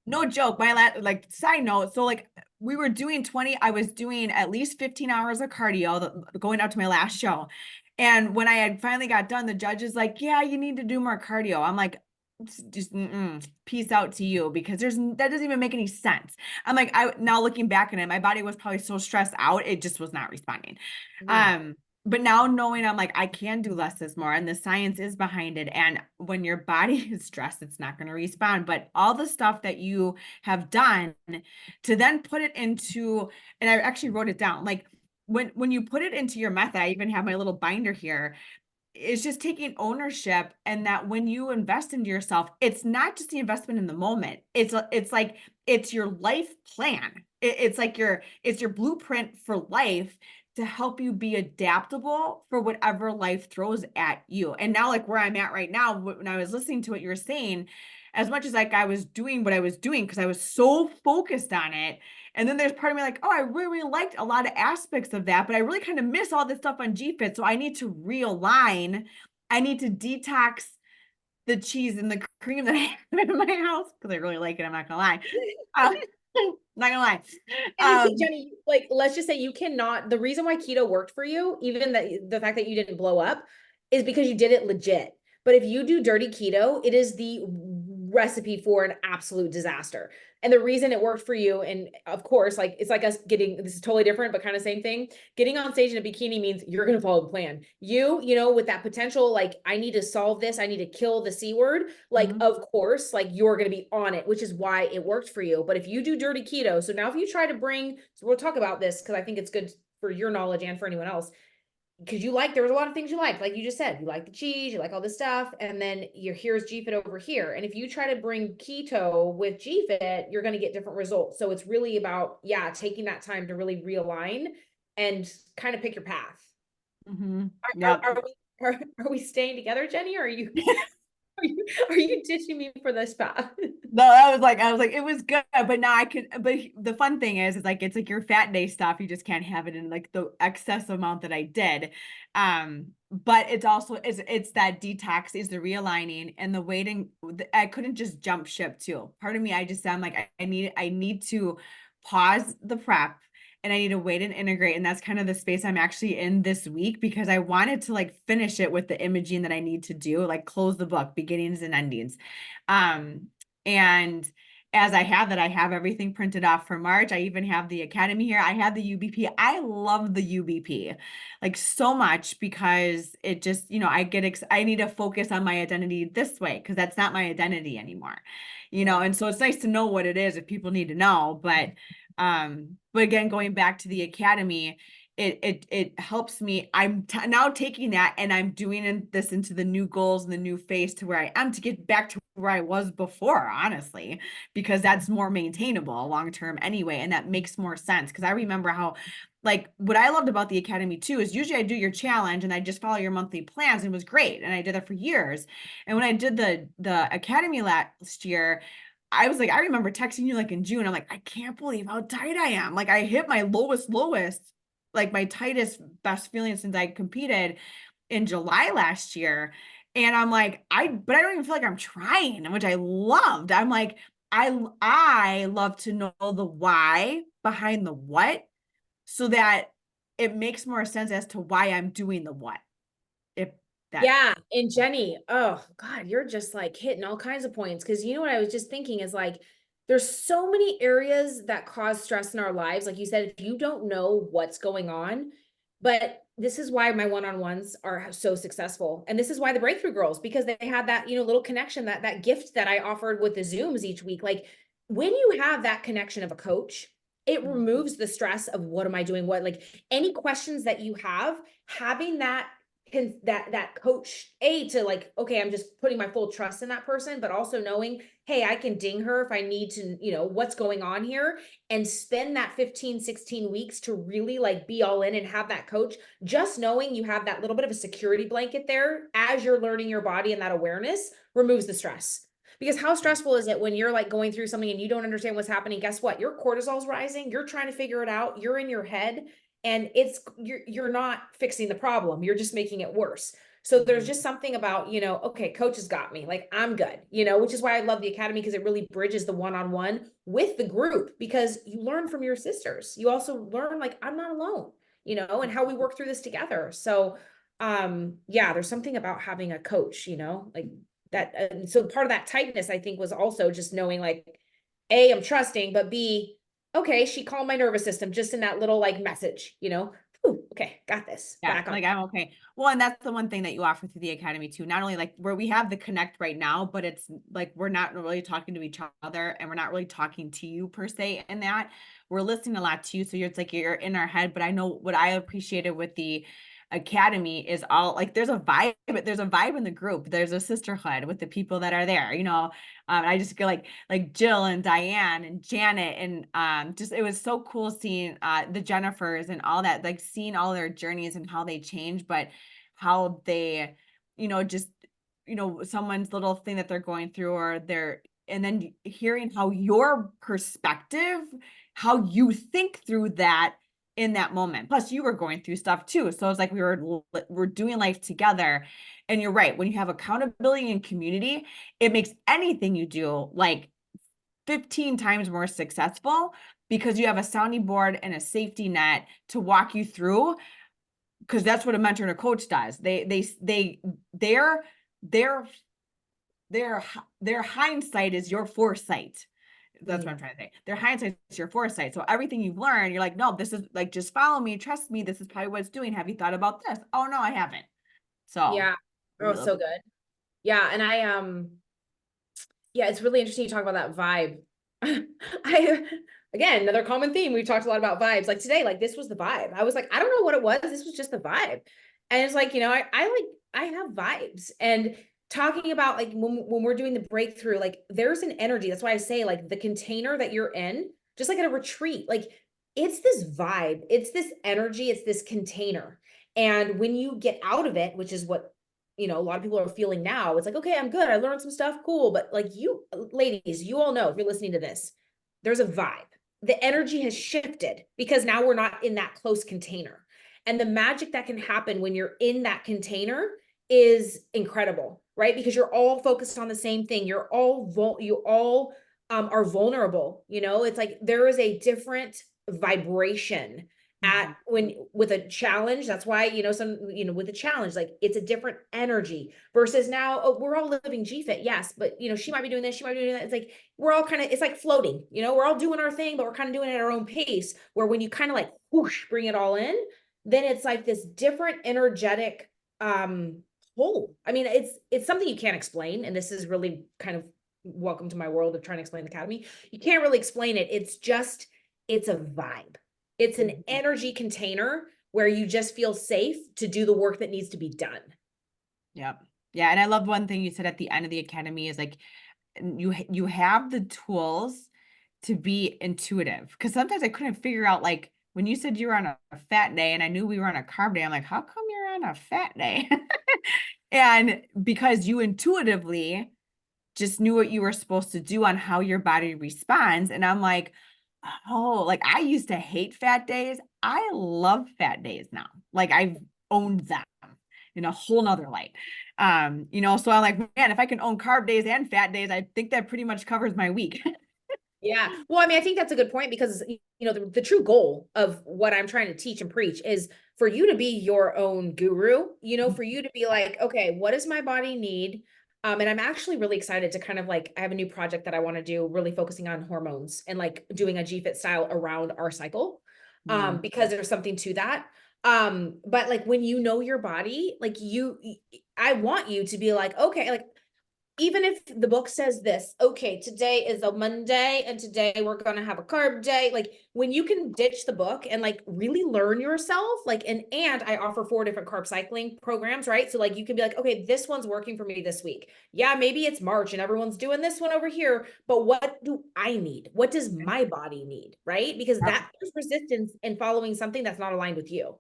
No joke. My last, like, side note, so like, I was doing at least 15 hours of cardio going out to my last show. And when I had finally got done, the judge is like, yeah, you need to do more cardio. I'm like, just peace out to you, because that doesn't even make any sense. I'm like, now looking back on it, my body was probably so stressed out, it just was not responding. But now knowing, I'm like, I can do less is more, and the science is behind it. And when your body is stressed, it's not going to respond. But all the stuff that you have done to then put it into, and I actually wrote it down, like, when you put it into your method, I even have my little binder here. It's just taking ownership, and that when you invest into yourself, it's not just the investment in the moment. It's like, it's your life plan. It's like it's your blueprint for life, to help you be adaptable for whatever life throws at you. And now, like, where I'm at right now, when I was listening to what you were saying, as much as like I was doing what I was doing because I was so focused on it, and then there's part of me like, oh, I really liked a lot of aspects of that, but I really kind of miss all this stuff on GFIT. So I need to realign. I need to detox the cheese and the cream that I have in my house, because I really like it. I'm not gonna lie. Not gonna lie. And Jenny, like, let's just say you cannot, the reason why keto worked for you, even the fact that you didn't blow up, is because you did it legit. But if you do dirty keto, it is the recipe for an absolute disaster. And the reason it worked for you, and of course, like, it's like us getting, this is totally different, but kind of same thing. Getting on stage in a bikini means you're going to follow the plan. With that potential, like, I need to solve this, I need to kill the C word. Like, of course, like, you're going to be on it, which is why it worked for you. But if you do dirty keto, so now if you try to bring, so we'll talk about this because I think it's good for your knowledge and for anyone else, because there was a lot of things you liked, like you just said, you like the cheese, you like all this stuff, and then here's GFIT over here. And if you try to bring keto with GFIT, you're going to get different results. So it's really about, taking that time to really realign and kind of pick your path. Yeah. Are we staying together, Jenny, or are you are you ditching me for this path? No, I was like, it was good, but now I can, but the fun thing is like, it's like your fat day stuff. You just can't have it in like the excess amount that I did. But it's also, it's that detox, is the realigning and the waiting. I couldn't just jump ship too. Part of me, I just sound like I need to pause the prep, and I need to wait and integrate. And that's kind of the space I'm actually in this week, because I wanted to like finish it with the imaging that I need to do, like close the book, beginnings and endings. And as I have everything printed off for March. I even have the Academy here. I have the UBP. I love the UBP like so much, because it just, I need to focus on my identity this way, because that's not my identity anymore, and so it's nice to know what it is if people need to know. But again, going back to the Academy, it helps me. I'm now taking that and I'm doing this into the new goals and the new phase, to where I am, to get back to where I was before, honestly, because that's more maintainable long term anyway, and that makes more sense. Because I remember how, like what I loved about the academy too is usually I do your challenge and I just follow your monthly plans, and it was great. And I did that for years. And when I did the academy last year, I was like, I remember texting you like in June. I'm like, I can't believe how tight I am. Like I hit my lowest, like my tightest, best feeling since I competed in July last year. And I'm like, but I don't even feel like I'm trying, which I loved. I'm like, I love to know the why behind the what, so that it makes more sense as to why I'm doing the what. If that, Yeah, and Jenny, oh God, you're just like hitting all kinds of points. Cause you know what I was just thinking is like, there's so many areas that cause stress in our lives. Like you said, if you don't know what's going on, but this is why my one-on-ones are so successful. And this is why the breakthrough girls, because they had that, little connection, that gift that I offered with the Zooms each week. Like when you have that connection of a coach, it removes the stress of what am I doing? What, like any questions that you have, having that coach to like, okay, I'm just putting my full trust in that person, but also knowing, hey, I can ding her if I need to, what's going on here, and spend that 15, 16 weeks to really like be all in and have that coach. Just knowing you have that little bit of a security blanket there as you're learning your body, and that awareness removes the stress. Because how stressful is it when you're like going through something and you don't understand what's happening? Guess what? Your cortisol's rising, you're trying to figure it out, you're in your head, and you're not fixing the problem, you're just making it worse. So there's just something about, okay, coach has got me, like I'm good, which is why I love the academy, because it really bridges the one-on-one with the group, because you learn from your sisters, you also learn like I'm not alone, and how we work through this together. So yeah, there's something about having a coach, like that. And so part of that tightness, I think, was also just knowing like, A, I'm trusting, but B, okay, she calmed my nervous system just in that little like message, Whew, okay, got this, yeah, back on. like I'm okay. Well, and that's the one thing that you offer through the academy too. Not only like where we have the connect right now, but it's like we're not really talking to each other, and we're not really talking to you per se in that. We're listening a lot to you. So it's like you're in our head. But I know what I appreciated with the academy is all like there's a vibe in the group. There's a sisterhood with the people that are there, I just feel like Jill and Diane and Janet, and just it was so cool seeing the Jennifers and all that, like seeing all their journeys and how they change, but how they, just someone's little thing that they're going through, or they're, and then hearing how your perspective, how you think through that in that moment. Plus you were going through stuff too. So it's like we're doing life together. And you're right. When you have accountability and community, it makes anything you do like 15 times more successful, because you have a sounding board and a safety net to walk you through. Because that's what a mentor and a coach does. Their their hindsight is your foresight. That's what I'm trying to say. Their hindsight is your foresight. So everything you've learned, you're like, no, this is like, just follow me, trust me. This is probably what it's doing. Have you thought about this? Oh no, I haven't. So Yeah. Oh, really love so it. good. Yeah. And yeah, it's really interesting you talk about that vibe. I again, another common theme. We've talked a lot about vibes. Like today, like this was the vibe. I was like, I don't know what it was. This was just the vibe. And it's like, I have vibes. And talking about like when we're doing the breakthrough, like there's an energy. That's why I say like the container that you're in, just like at a retreat, like it's this vibe, it's this energy, it's this container. And when you get out of it, which is what a lot of people are feeling now, it's like, okay, I'm good, I learned some stuff, cool. But like you ladies, you all know, if you're listening to this, there's a vibe, the energy has shifted, because now we're not in that close container. And the magic that can happen when you're in that container is incredible, right? Because you're all focused on the same thing, you all are vulnerable, it's like there is a different vibration at when with a challenge. That's why with a challenge, like it's a different energy versus now, oh, we're all living GFIT, yes, but she might be doing this, she might be doing that. It's like we're all kind of, it's like floating, we're all doing our thing, but we're kind of doing it at our own pace, where when you kind of like whoosh bring it all in, then it's like this different energetic whole. I mean, it's something you can't explain, and this is really kind of welcome to my world of trying to explain the academy. You can't really explain it. It's a vibe. It's an energy container where you just feel safe to do the work that needs to be done. Yep. Yeah. And I love one thing you said at the end of the academy is like, you have the tools to be intuitive. Cause sometimes I couldn't figure out like when you said you were on a fat day and I knew we were on a carb day, I'm like, how come you're on a fat day? And because you intuitively just knew what you were supposed to do on how your body responds. And I'm like, oh, like I used to hate fat days. I love fat days now. Like I've owned them in a whole nother light. So I'm like, man, if I can own carb days and fat days, I think that pretty much covers my week. Yeah. Well, I mean, I think that's a good point because, the true goal of what I'm trying to teach and preach is for you to be your own guru, for you to be like, okay, what does my body need? And I'm actually really excited to kind of like, I have a new project that I want to do, really focusing on hormones and like doing a GFit style around our cycle. Mm. Because there's something to that. But like when you know your body, like I want you to be like, okay, like even if the book says this, okay, today is a Monday and today we're going to have a carb day. Like when you can ditch the book and like really learn yourself, like, and I offer 4 different carb cycling programs, right? So like you can be like, okay, this one's working for me this week. Yeah, maybe it's March and everyone's doing this one over here, but what do I need? What does my body need? Right? Because Yep. there's resistance in following something that's not aligned with you.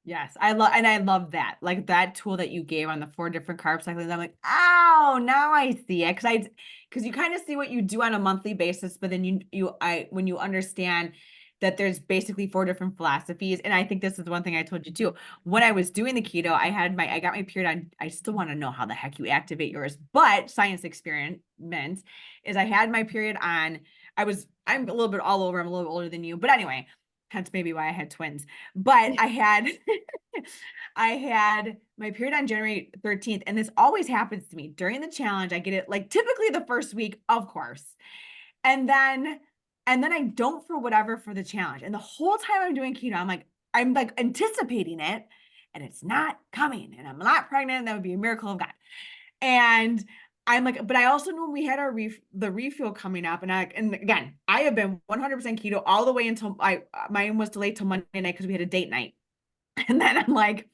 Yes, I love that. Like that tool that you gave on the 4 different carb cycles. I'm like, oh, now I see it. Because you kind of see what you do on a monthly basis, but then when you understand that there's basically 4 different philosophies. And I think this is one thing I told you too. When I was doing the keto, I got my period on, I still want to know how the heck you activate yours, but science experiment is I had my period on, I'm a little bit all over, I'm a little bit older than you, but anyway, hence maybe why I had twins. But I had I had my period on January 13th, and this always happens to me during the challenge. I get it like typically the first week, of course. And then I don't for whatever for the challenge. And the whole time I'm doing keto, I'm like anticipating it and it's not coming and I'm not pregnant. And that would be a miracle of God. And I'm like, but I also knew we had the refuel coming up, and again, I have been 100% keto all the way until mine was delayed till Monday night because we had a date night, and then I'm like,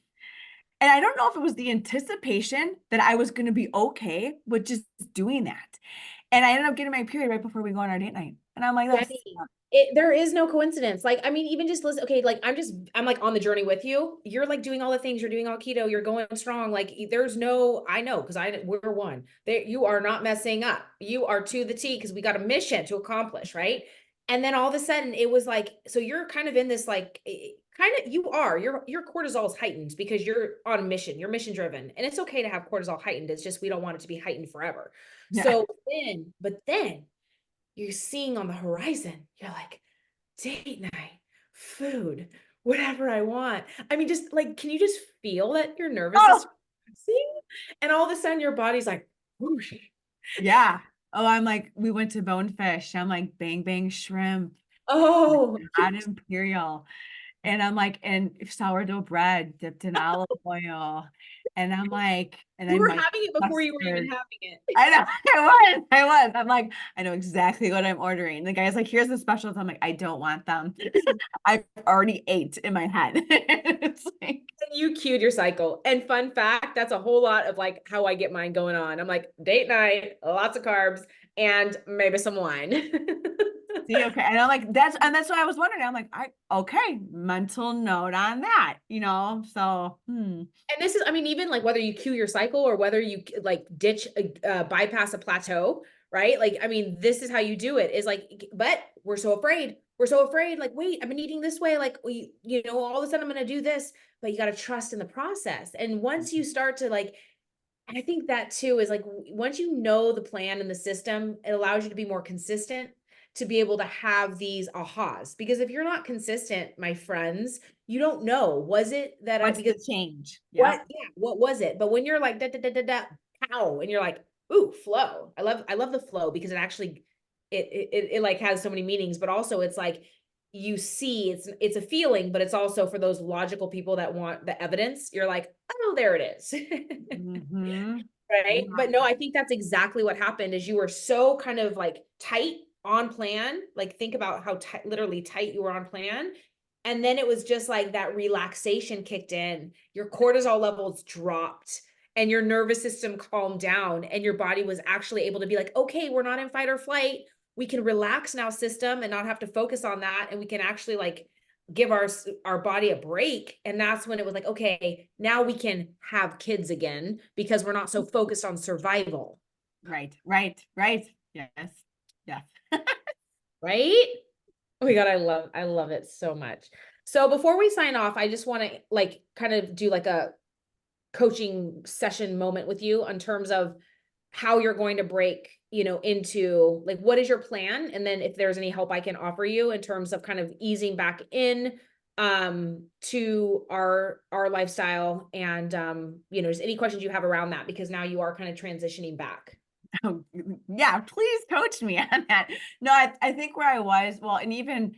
and I don't know if it was the anticipation that I was going to be okay with just doing that, and I ended up getting my period right before we go on our date night, and I'm like, that's Jenny, there is no coincidence. Like, I mean, even just listen, okay, like I'm like on the journey with you. You're like doing all the things, you're doing all keto, you're going strong. Like, there's no, I know, because we're one. There, you are not messing up. You are to the T because we got a mission to accomplish, right? And then all of a sudden it was like, so you're kind of in this like kind of your cortisol is heightened because you're on a mission, you're mission driven. And it's okay to have cortisol heightened. It's just we don't want it to be heightened forever. yeah. But then you're seeing on the horizon, you're like, date night, food, whatever I want. I mean, just like, can you just feel that your nervous Oh, system is relaxing? And all of a sudden your body's like, whoosh. yeah. Oh, I'm like, we went to Bonefish. I'm like, bang bang shrimp, Oh, hot imperial. And I'm like, and sourdough bread dipped in olive oil. And I'm like, and you then were my having it before you were even custard. having it. I know, I was. I'm like, I know exactly what I'm ordering. The guy's like, here's the specials. I'm like, I don't want them. I've already ate in my head. It's like, You cued your cycle. And fun fact, that's a whole lot of like how I get mine going on. I'm like, date night, lots of carbs, and maybe some wine. see, okay. And I'm like, that's what I was wondering. I'm like, okay, mental note on that, So, And this is, I mean, even like whether you cue your cycle or whether you like ditch, bypass a plateau, right? Like, I mean, this is how you do it is like, but we're so afraid. We're so afraid. Like, wait, I've been eating this way. Like, all of a sudden I'm going to do this, but you got to trust in the process. And once you start to like, I think that too is like, once you know the plan and the system, it allows you to be more consistent to be able to have these ahas. Because if you're not consistent, my friends, you don't know, was it that what's because the change? Yep. what was it? But when you're like da da da da da pow, and you're like, ooh, flow. I love the flow because it actually it like has so many meanings, but also it's like you see it's a feeling, but it's also for those logical people that want the evidence. You're like, oh, there it is. Mm-hmm. Right. Yeah. But no, I think that's exactly what happened is you were so kind of like tight on plan. Like think about how literally tight you were on plan. And then it was just like that relaxation kicked in, your cortisol levels dropped and your nervous system calmed down and your body was actually able to be like, okay, we're not in fight or flight. We can relax now system and not have to focus on that. And we can actually like give our body a break. And that's when it was like, okay, now we can have kids again because we're not so focused on survival. Right, right, right. Yes. Yes. Right? Oh my God, I love it so much. So before we sign off, I just want to like kind of do like a coaching session moment with you in terms of how you're going to break, into like what is your plan? And then if there's any help I can offer you in terms of kind of easing back in to our lifestyle and just any questions you have around that because now you are kind of transitioning back. Oh, yeah, please coach me on that. No, I think where I was, well, and even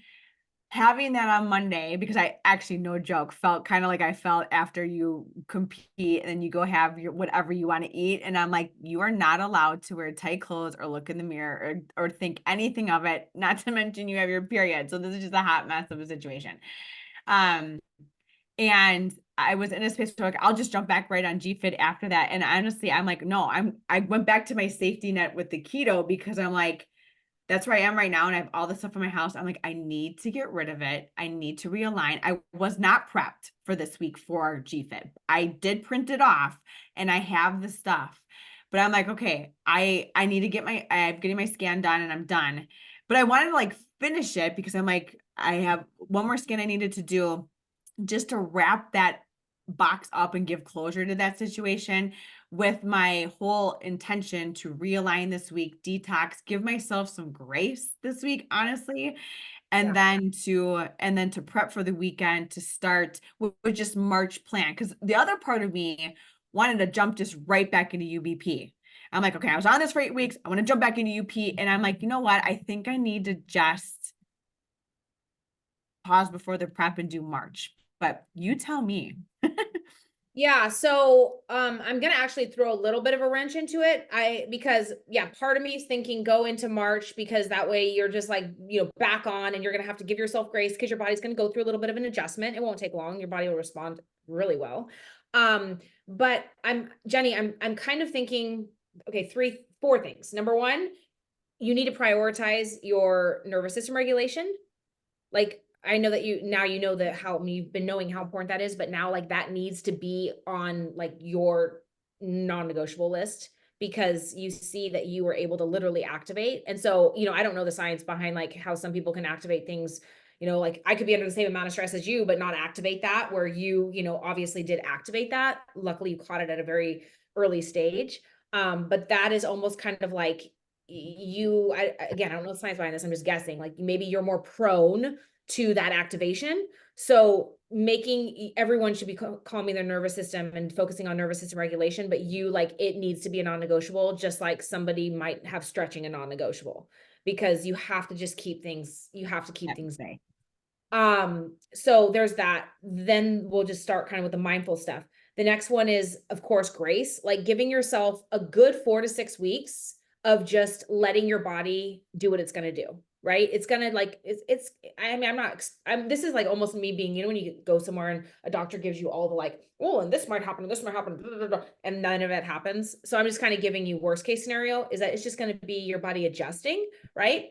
having that on Monday, because I actually, no joke, felt kind of like I felt after you compete and then you go have your whatever you want to eat. And I'm like, you are not allowed to wear tight clothes or look in the mirror or think anything of it, not to mention you have your period. So this is just a hot mess of a situation. Um, and I was in a space where like, I'll just jump back right on GFit after that. And honestly, I'm like, no, I went back to my safety net with the keto because I'm like, that's where I am right now. And I have all this stuff in my house. I'm like, I need to get rid of it. I need to realign. I was not prepped for this week for GFit. I did print it off and I have the stuff, but I'm like, okay, I need to get I'm getting my scan done and I'm done. But I wanted to like finish it because I'm like, I have one more scan I needed to do just to wrap that box up and give closure to that situation with my whole intention to realign this week, detox, give myself some grace this week, honestly, Yeah. and then to prep for the weekend to start with just March plan. Because the other part of me wanted to jump just right back into UBP. I'm like, okay, I was on this for 8 weeks. I want to jump back into UP. And I'm like, you know what? I think I need to just pause before the prep and do March. But you tell me. Yeah, so I'm gonna actually throw a little bit of a wrench into it. Because yeah, part of me is thinking go into March because that way you're just like, back on and you're gonna have to give yourself grace because your body's gonna go through a little bit of an adjustment. It won't take long, your body will respond really well. But Jenny, I'm kind of thinking, okay, four things. Number one, you need to prioritize your nervous system regulation. Like I know that you know that how you've been knowing how important that is, but now like that needs to be on like your non-negotiable list because you see that you were able to literally activate. And so, I don't know the science behind like how some people can activate things, like I could be under the same amount of stress as you, but not activate that where you obviously did activate that. Luckily you caught it at a very early stage. But that is almost kind of like again, I don't know the science behind this. I'm just guessing like maybe you're more prone to that activation. So making everyone should be calming their nervous system and focusing on nervous system regulation, but you like it needs to be a non-negotiable, just like somebody might have stretching a non-negotiable because you have to just you have to keep things. So there's that. Then we'll just start kind of with the mindful stuff. The next one is, of course, grace, like giving yourself a good 4 to 6 weeks of just letting your body do what it's going to do. Right. It's going to like, I mean, this is like almost me being, when you go somewhere and a doctor gives you all the like, oh, and this might happen, and this might happen, blah, blah, blah, and none of it happens. So I'm just kind of giving you worst case scenario is that it's just going to be your body adjusting. Right.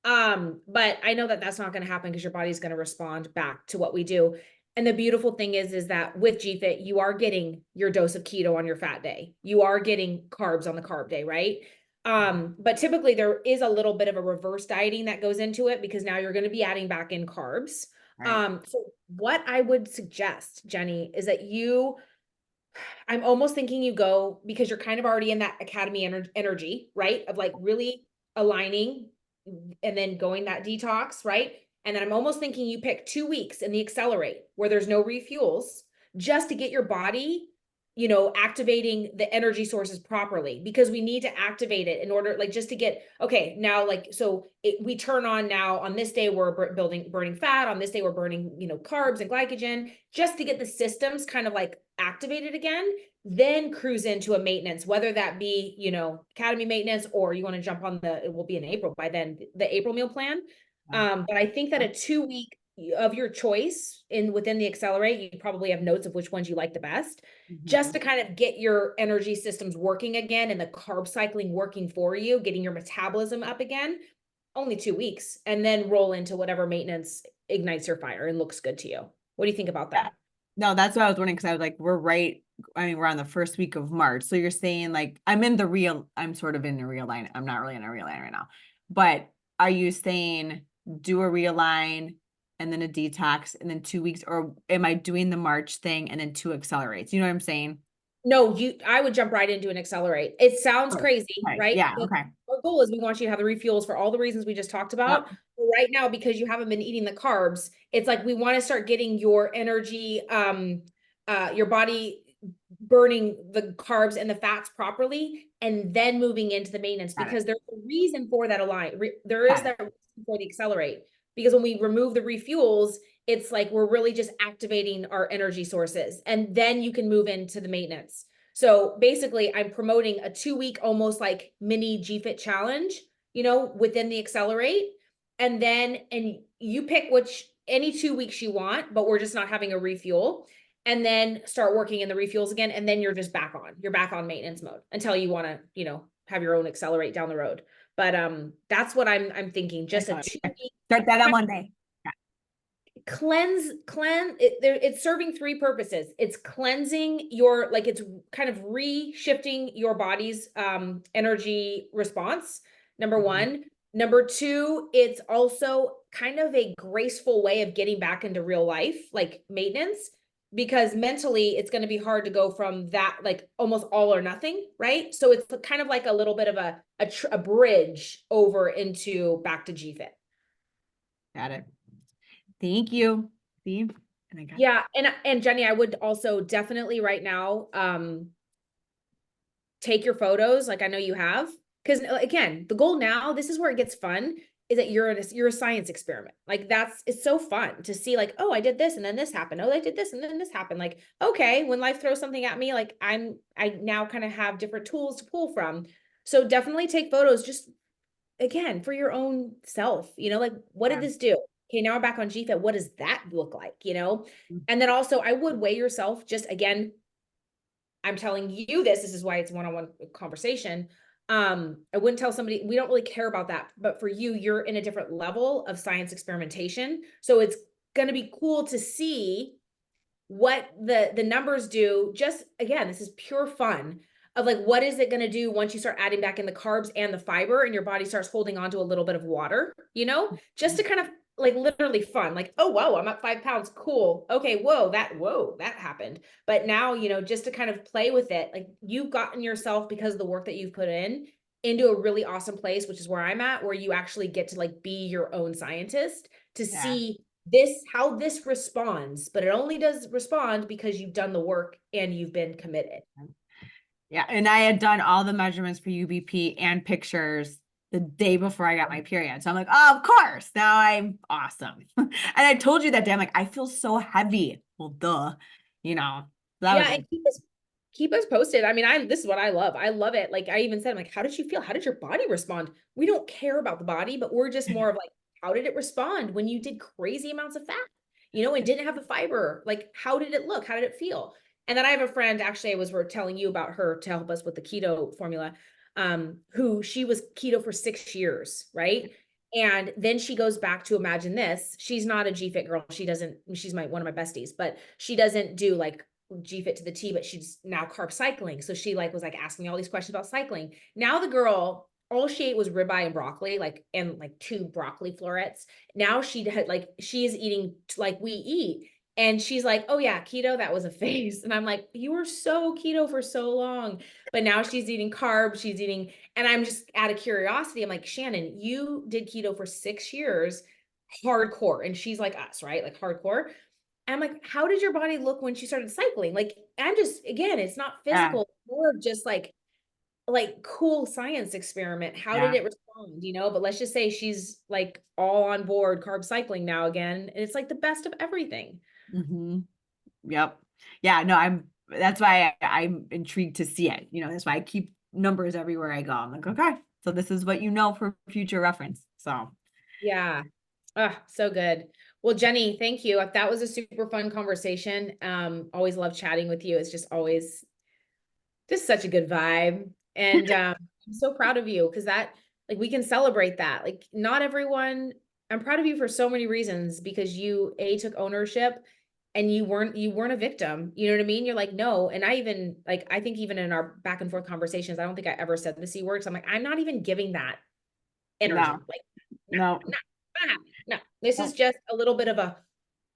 But I know that that's not going to happen because your body's going to respond back to what we do. And the beautiful thing is that with GFIT, you are getting your dose of keto on your fat day. You are getting carbs on the carb day, right? But typically there is a little bit of a reverse dieting that goes into it because now you're going to be adding back in carbs. Right. So what I would suggest, Jenny, is that I'm almost thinking you go because you're kind of already in that academy energy, right? Of like really aligning and then going that detox, right? And then I'm almost thinking you pick 2 weeks in the accelerate where there's no refuels just to get your body, activating the energy sources properly because we need to activate it in order, like, just to get, okay, now, like, so we turn on now on this day, we're burning fat. On this day, we're burning, carbs and glycogen just to get the systems kind of like activated again, then cruise into a maintenance, whether that be, academy maintenance, or you want to jump on it will be in April by then, the April meal plan. But I think that a 2 week of your choice within the accelerate, you probably have notes of which ones you like the best, just to kind of get your energy systems working again and the carb cycling working for you, getting your metabolism up again. Only 2 weeks, and then roll into whatever maintenance ignites your fire and looks good to you. What do you think about Yeah. that? No, that's what I was wondering because I was like, we're on the first week of March. So you're saying like I'm sort of in the realign. I'm not really in a realign right now. But are you saying do a realign and then a detox and then 2 weeks, or am I doing the March thing and then 2 accelerates? You know what I'm saying? No, I would jump right into an accelerate. It sounds Oh, crazy, okay. right? Yeah, Because okay. our goal is we want you to have the refuels for all the reasons we just talked about. Yep. But right now, because you haven't been eating the carbs, it's like we want to start getting your energy, your body burning the carbs and the fats properly, and then moving into the maintenance Got it. because there's a reason for that align. There is Got it. that reason for the accelerate because when we remove the refuels, it's like we're really just activating our energy sources and then you can move into the maintenance. So basically I'm promoting a 2 week almost like mini GFIT challenge, within the accelerate. And you pick which any 2 weeks you want, but we're just not having a refuel. And then start working in the refuels again. And then you're just you're back on maintenance mode until you want to, have your own accelerate down the road. But that's what I'm thinking. Just a Excellent. 2 week Start that on Monday. it's serving three purposes. It's cleansing your, like, it's kind of re-shifting your body's energy response, number one. Number two, it's also kind of a graceful way of getting back into real life, like maintenance, because mentally it's going to be hard to go from that, like almost all or nothing, right? So it's kind of like a little bit of a bridge over into back to GFIT. Got it. Thank you. See? And I got Yeah, and Jenny, I would also definitely right now take your photos like I know you have, because again, the goal now, this is where it gets fun, is that you're a science experiment. Like it's so fun to see like, oh, I did this and then this happened. Oh, I did this and then this happened. Like, okay, when life throws something at me, like I now kind of have different tools to pull from. So definitely take photos just again for your own self, like what did yeah. this do? Okay, now I'm back on GFIT. What does that look like? And then also I would weigh yourself just again. I'm telling you this is why it's one-on-one conversation. I wouldn't tell somebody, we don't really care about that, but for you, you're in a different level of science experimentation. So it's going to be cool to see what the numbers do. Just again, this is pure fun of like, what is it going to do once you start adding back in the carbs and the fiber and your body starts holding on to a little bit of water, just to kind of like literally fun, like, oh, whoa, I'm up 5 pounds. Cool. Okay. Whoa, that happened. But now, just to kind of play with it, like you've gotten yourself, because of the work that you've put in, into a really awesome place, which is where I'm at, where you actually get to like be your own scientist to Yeah. see how this responds, but it only does respond because you've done the work and you've been committed. Yeah. And I had done all the measurements for UBP and pictures the day before I got my period. So I'm like, oh, of course. Now I'm awesome. And I told you that day, I'm like, I feel so heavy. Well, duh. That was Yeah, and like, keep us posted. I mean, this is what I love. I love it. Like I even said, I'm like, how did you feel? How did your body respond? We don't care about the body, but we're just more of like, how did it respond when you did crazy amounts of fat, and didn't have the fiber? Like, how did it look? How did it feel? And then I have a friend, actually, we're telling you about her to help us with the keto formula, who she was keto for 6 years, right? And then she goes back to, imagine this. She's not a GFIT girl. She's one of my besties, but she doesn't do like GFIT to the T, but she's now carb cycling. So she like was like asking me all these questions about cycling. Now the girl, all she ate was ribeye and broccoli, and 2 broccoli florets. Now she is eating like we eat. And she's like, oh yeah, keto, that was a phase. And I'm like, you were so keto for so long. But now she's eating carbs, and I'm just out of curiosity. I'm like, Shannon, you did keto for 6 years, hardcore. And she's like us, right? Like hardcore. I'm like, how did your body look when she started cycling? Like, I'm just, again, it's not yeah, physical, more of just like cool science experiment. How did yeah. it respond? But let's just say she's like all on board carb cycling now again. And it's like the best of everything. Mm-hmm. Yep. Yeah, no, that's why I'm intrigued to see it. That's why I keep numbers everywhere I go. I'm like, okay, so this is what for future reference. So Yeah. Ah, so good. Well, Jenny, thank you. That was a super fun conversation. Always love chatting with you. It's just always just such a good vibe. And I'm so proud of you because that, like, we can celebrate that. Like, not everyone I'm proud of you for so many reasons because you took ownership and you weren't a victim. You know what I mean? You're like, no. And I think even in our back and forth conversations, I don't think I ever said the C word. So I'm like, I'm not even giving that No, energy. Like, no, no, no, not happening. No, this is no. just a little bit of a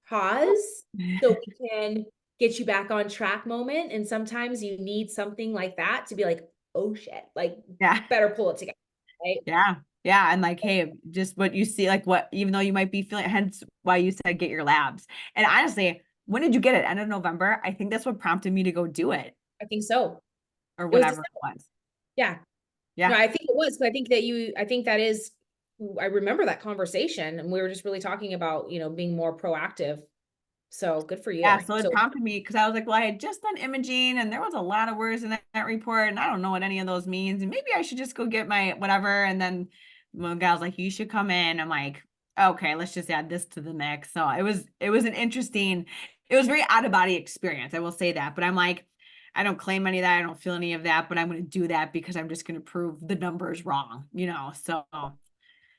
pause so we can get you back on track moment. And sometimes you need something like that to be like, oh shit, like Yeah. better pull it together. Right. Yeah. Yeah. And like, hey, just what you see, like what, even though you might be feeling, hence why you said get your labs. And honestly, when did you get it? End of November? I think that's what prompted me to go do it I think so. or It was whatever it December. was. Yeah. No, Yeah. I think it was. I think I think that is, I remember that conversation and we were just really talking about, being more proactive. So good for Yeah. you. So it So, prompted me because I was like, well, I had just done imaging and there was a lot of words in that report and I don't know what any of those means. And maybe I should just go get my whatever. And then one guy was like, you should come in. I'm like, okay, let's just add this to the mix. So it was it was very out of body experience. I will say that, but I'm like, I don't claim any of that. I don't feel any of that, but I'm going to do that because I'm just going to prove the numbers wrong, So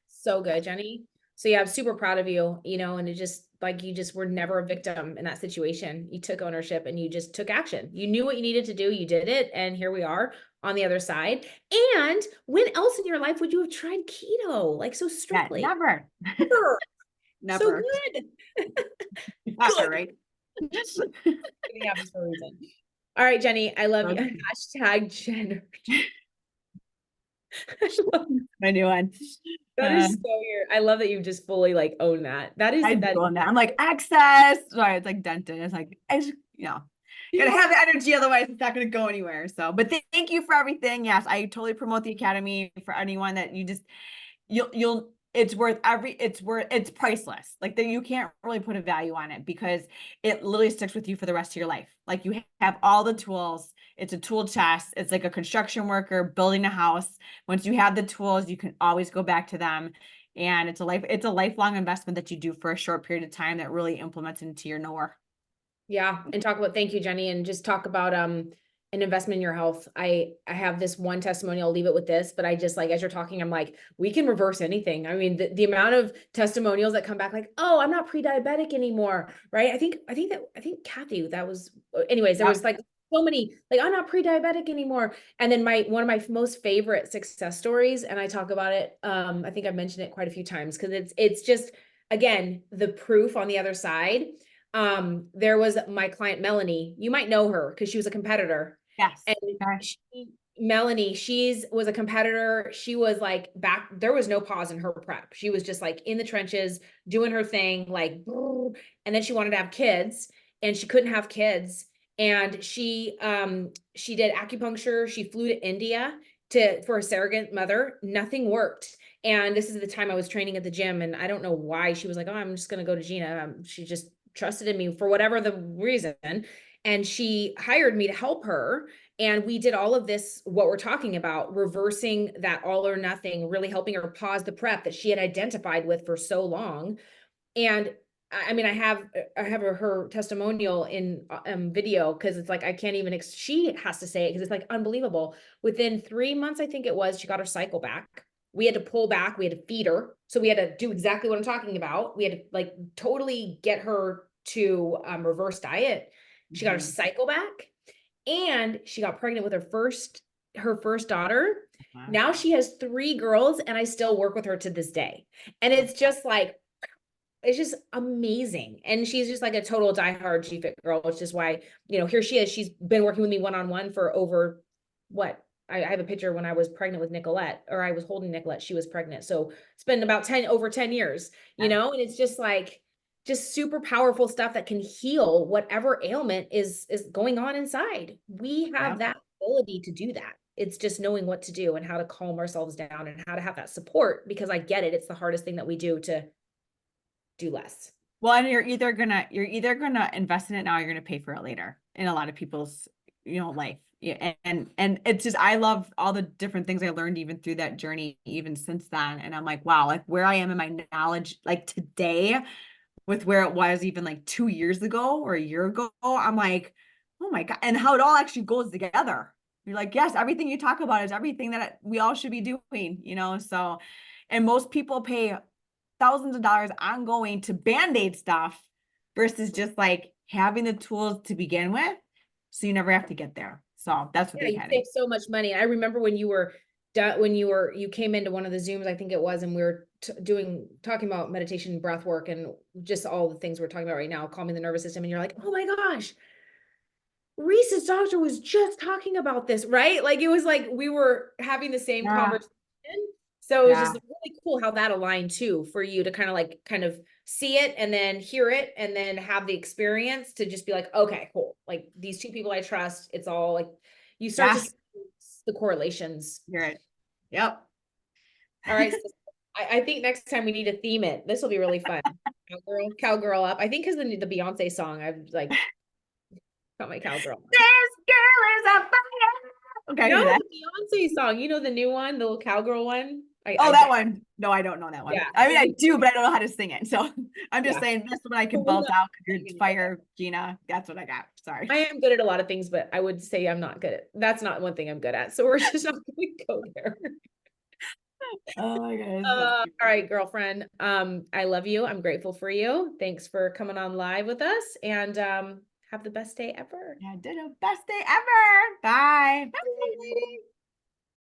so good, Jenny. So yeah, I'm super proud of you, and it just like you just were never a victim in that situation. You took ownership and you just took action. You knew what you needed to do, you did it, and here we are on the other side. And when else in your life would you have tried keto like so yeah, strictly? never, Never. So never, good. never, Good. right? Everything happens for a reason. All right, Jenny, I love you. Okay. Hashtag Jen. I love My new one. that Uh, is so weird. I love that you just fully like own that. That is I that. do on that. I'm like, access. Sorry, it's like dented. It's like, I just, gotta have the energy, otherwise it's not gonna go anywhere. So, but thank you for everything. Yes, I totally promote the academy for anyone that you just you'll it's priceless. Like that you can't really put a value on it because it literally sticks with you for the rest of your life. Like you have all the tools. It's a tool chest. It's like a construction worker building a house. Once you have the tools, you can always go back to them. And it's a lifelong investment that you do for a short period of time that really implements into your knower. Yeah, and talk about thank you, Jenny, and just talk about an investment in your health. I have this one testimony, I'll leave it with this, but I just like as you're talking, I'm like, we can reverse anything. I mean, the amount of testimonials that come back like, oh, I'm not pre-diabetic anymore, right? I think Kathy, that was anyways, there was Yep. like so many, like, I'm not pre-diabetic anymore. And then one of my most favorite success stories, and I talk about it, I think I've mentioned it quite a few times because it's just again the proof on the other side. There was my client Melanie. You might know her because she was a competitor. Yes. And Okay. Melanie, was a competitor. She was like back, there was no pause in her prep. She was just like in the trenches doing her thing, like, and then she wanted to have kids and she couldn't have kids. And she did acupuncture. She flew to India for a surrogate mother. Nothing worked. And this is the time I was training at the gym. And I don't know why she was like, oh, I'm just going to go to Gina. She just trusted in me for whatever the reason. And she hired me to help her. And we did all of this, what we're talking about, reversing that all or nothing, really helping her pause the prep that she had identified with for so long. And I mean, I have her testimonial in video because it's like I can't even. She has to say it because it's like unbelievable. Within 3 months, I think it was, she got her cycle back. We had to pull back. We had to feed her, so we had to do exactly what I'm talking about. We had to like totally get her to reverse diet. She got her Mhm. cycle back, and she got pregnant with her first daughter. Wow. Now she has 3 girls, and I still work with her to this day. And it's just like it's just amazing. And she's just like a total diehard G-Fit girl, which is why, here she is. She's been working with me one-on-one for over what? I have a picture when I was pregnant with Nicolette, or I was holding Nicolette. She was pregnant. So it's been about over 10 years, Yeah. and it's just like, just super powerful stuff that can heal whatever ailment is going on inside. We have Yep. that ability to do that. It's just knowing what to do and how to calm ourselves down and how to have that support, because I get it. It's the hardest thing that we do to do less. Well, and you're either gonna invest in it now, or you're gonna pay for it later in a lot of people's, life. Yeah, and it's just I love all the different things I learned even through that journey, even since then. And I'm like, wow, like where I am in my knowledge, like today, with where it was even like 2 years ago or a year ago, I'm like, oh my God, and how it all actually goes together. You're like, yes, everything you talk about is everything that we all should be doing, So, and most people pay thousands of dollars ongoing to band-aid stuff versus just like having the tools to begin with. So you never have to get there. So that's what Yeah, they you had. save so much money. I remember when you were you came into one of the Zooms, I think it was, and we were talking about meditation, breath work, and just all the things we're talking about right now, calming the nervous system. And you're like, oh my gosh, Reese's doctor was just talking about this, right? Like it was like we were having the same Yeah. conversation. So it was Yeah. just really cool how that aligned too, for you to kind of see it and then hear it and then have the experience to just be like, okay, cool. Like these two people I trust, it's all like you start to Yeah. see the correlations. You're right. Yep. All right. So I think next time we need to theme it. This will be really fun. Cowgirl up. I think because the Beyonce song, I've like got my cowgirl. This girl is a fire. Okay, I can No, do that. the Beyonce song. You know the new one, the little cowgirl one. Oh, that one. No, I don't know that one. Yeah. I mean, I do, but I don't know how to sing it. So I'm just Yeah. saying this one I can But we'll belt out because not- you're fire, Gina. That's what I got. Sorry. I am good at a lot of things, but I would say I'm not good at that's not one thing I'm good at. So we're just not going to go there. Oh my goodness. All right, girlfriend. I love you. I'm grateful for you. Thanks for coming on live with us and have the best day ever. Yeah, ditto. Best day ever. Bye. Bye, lady.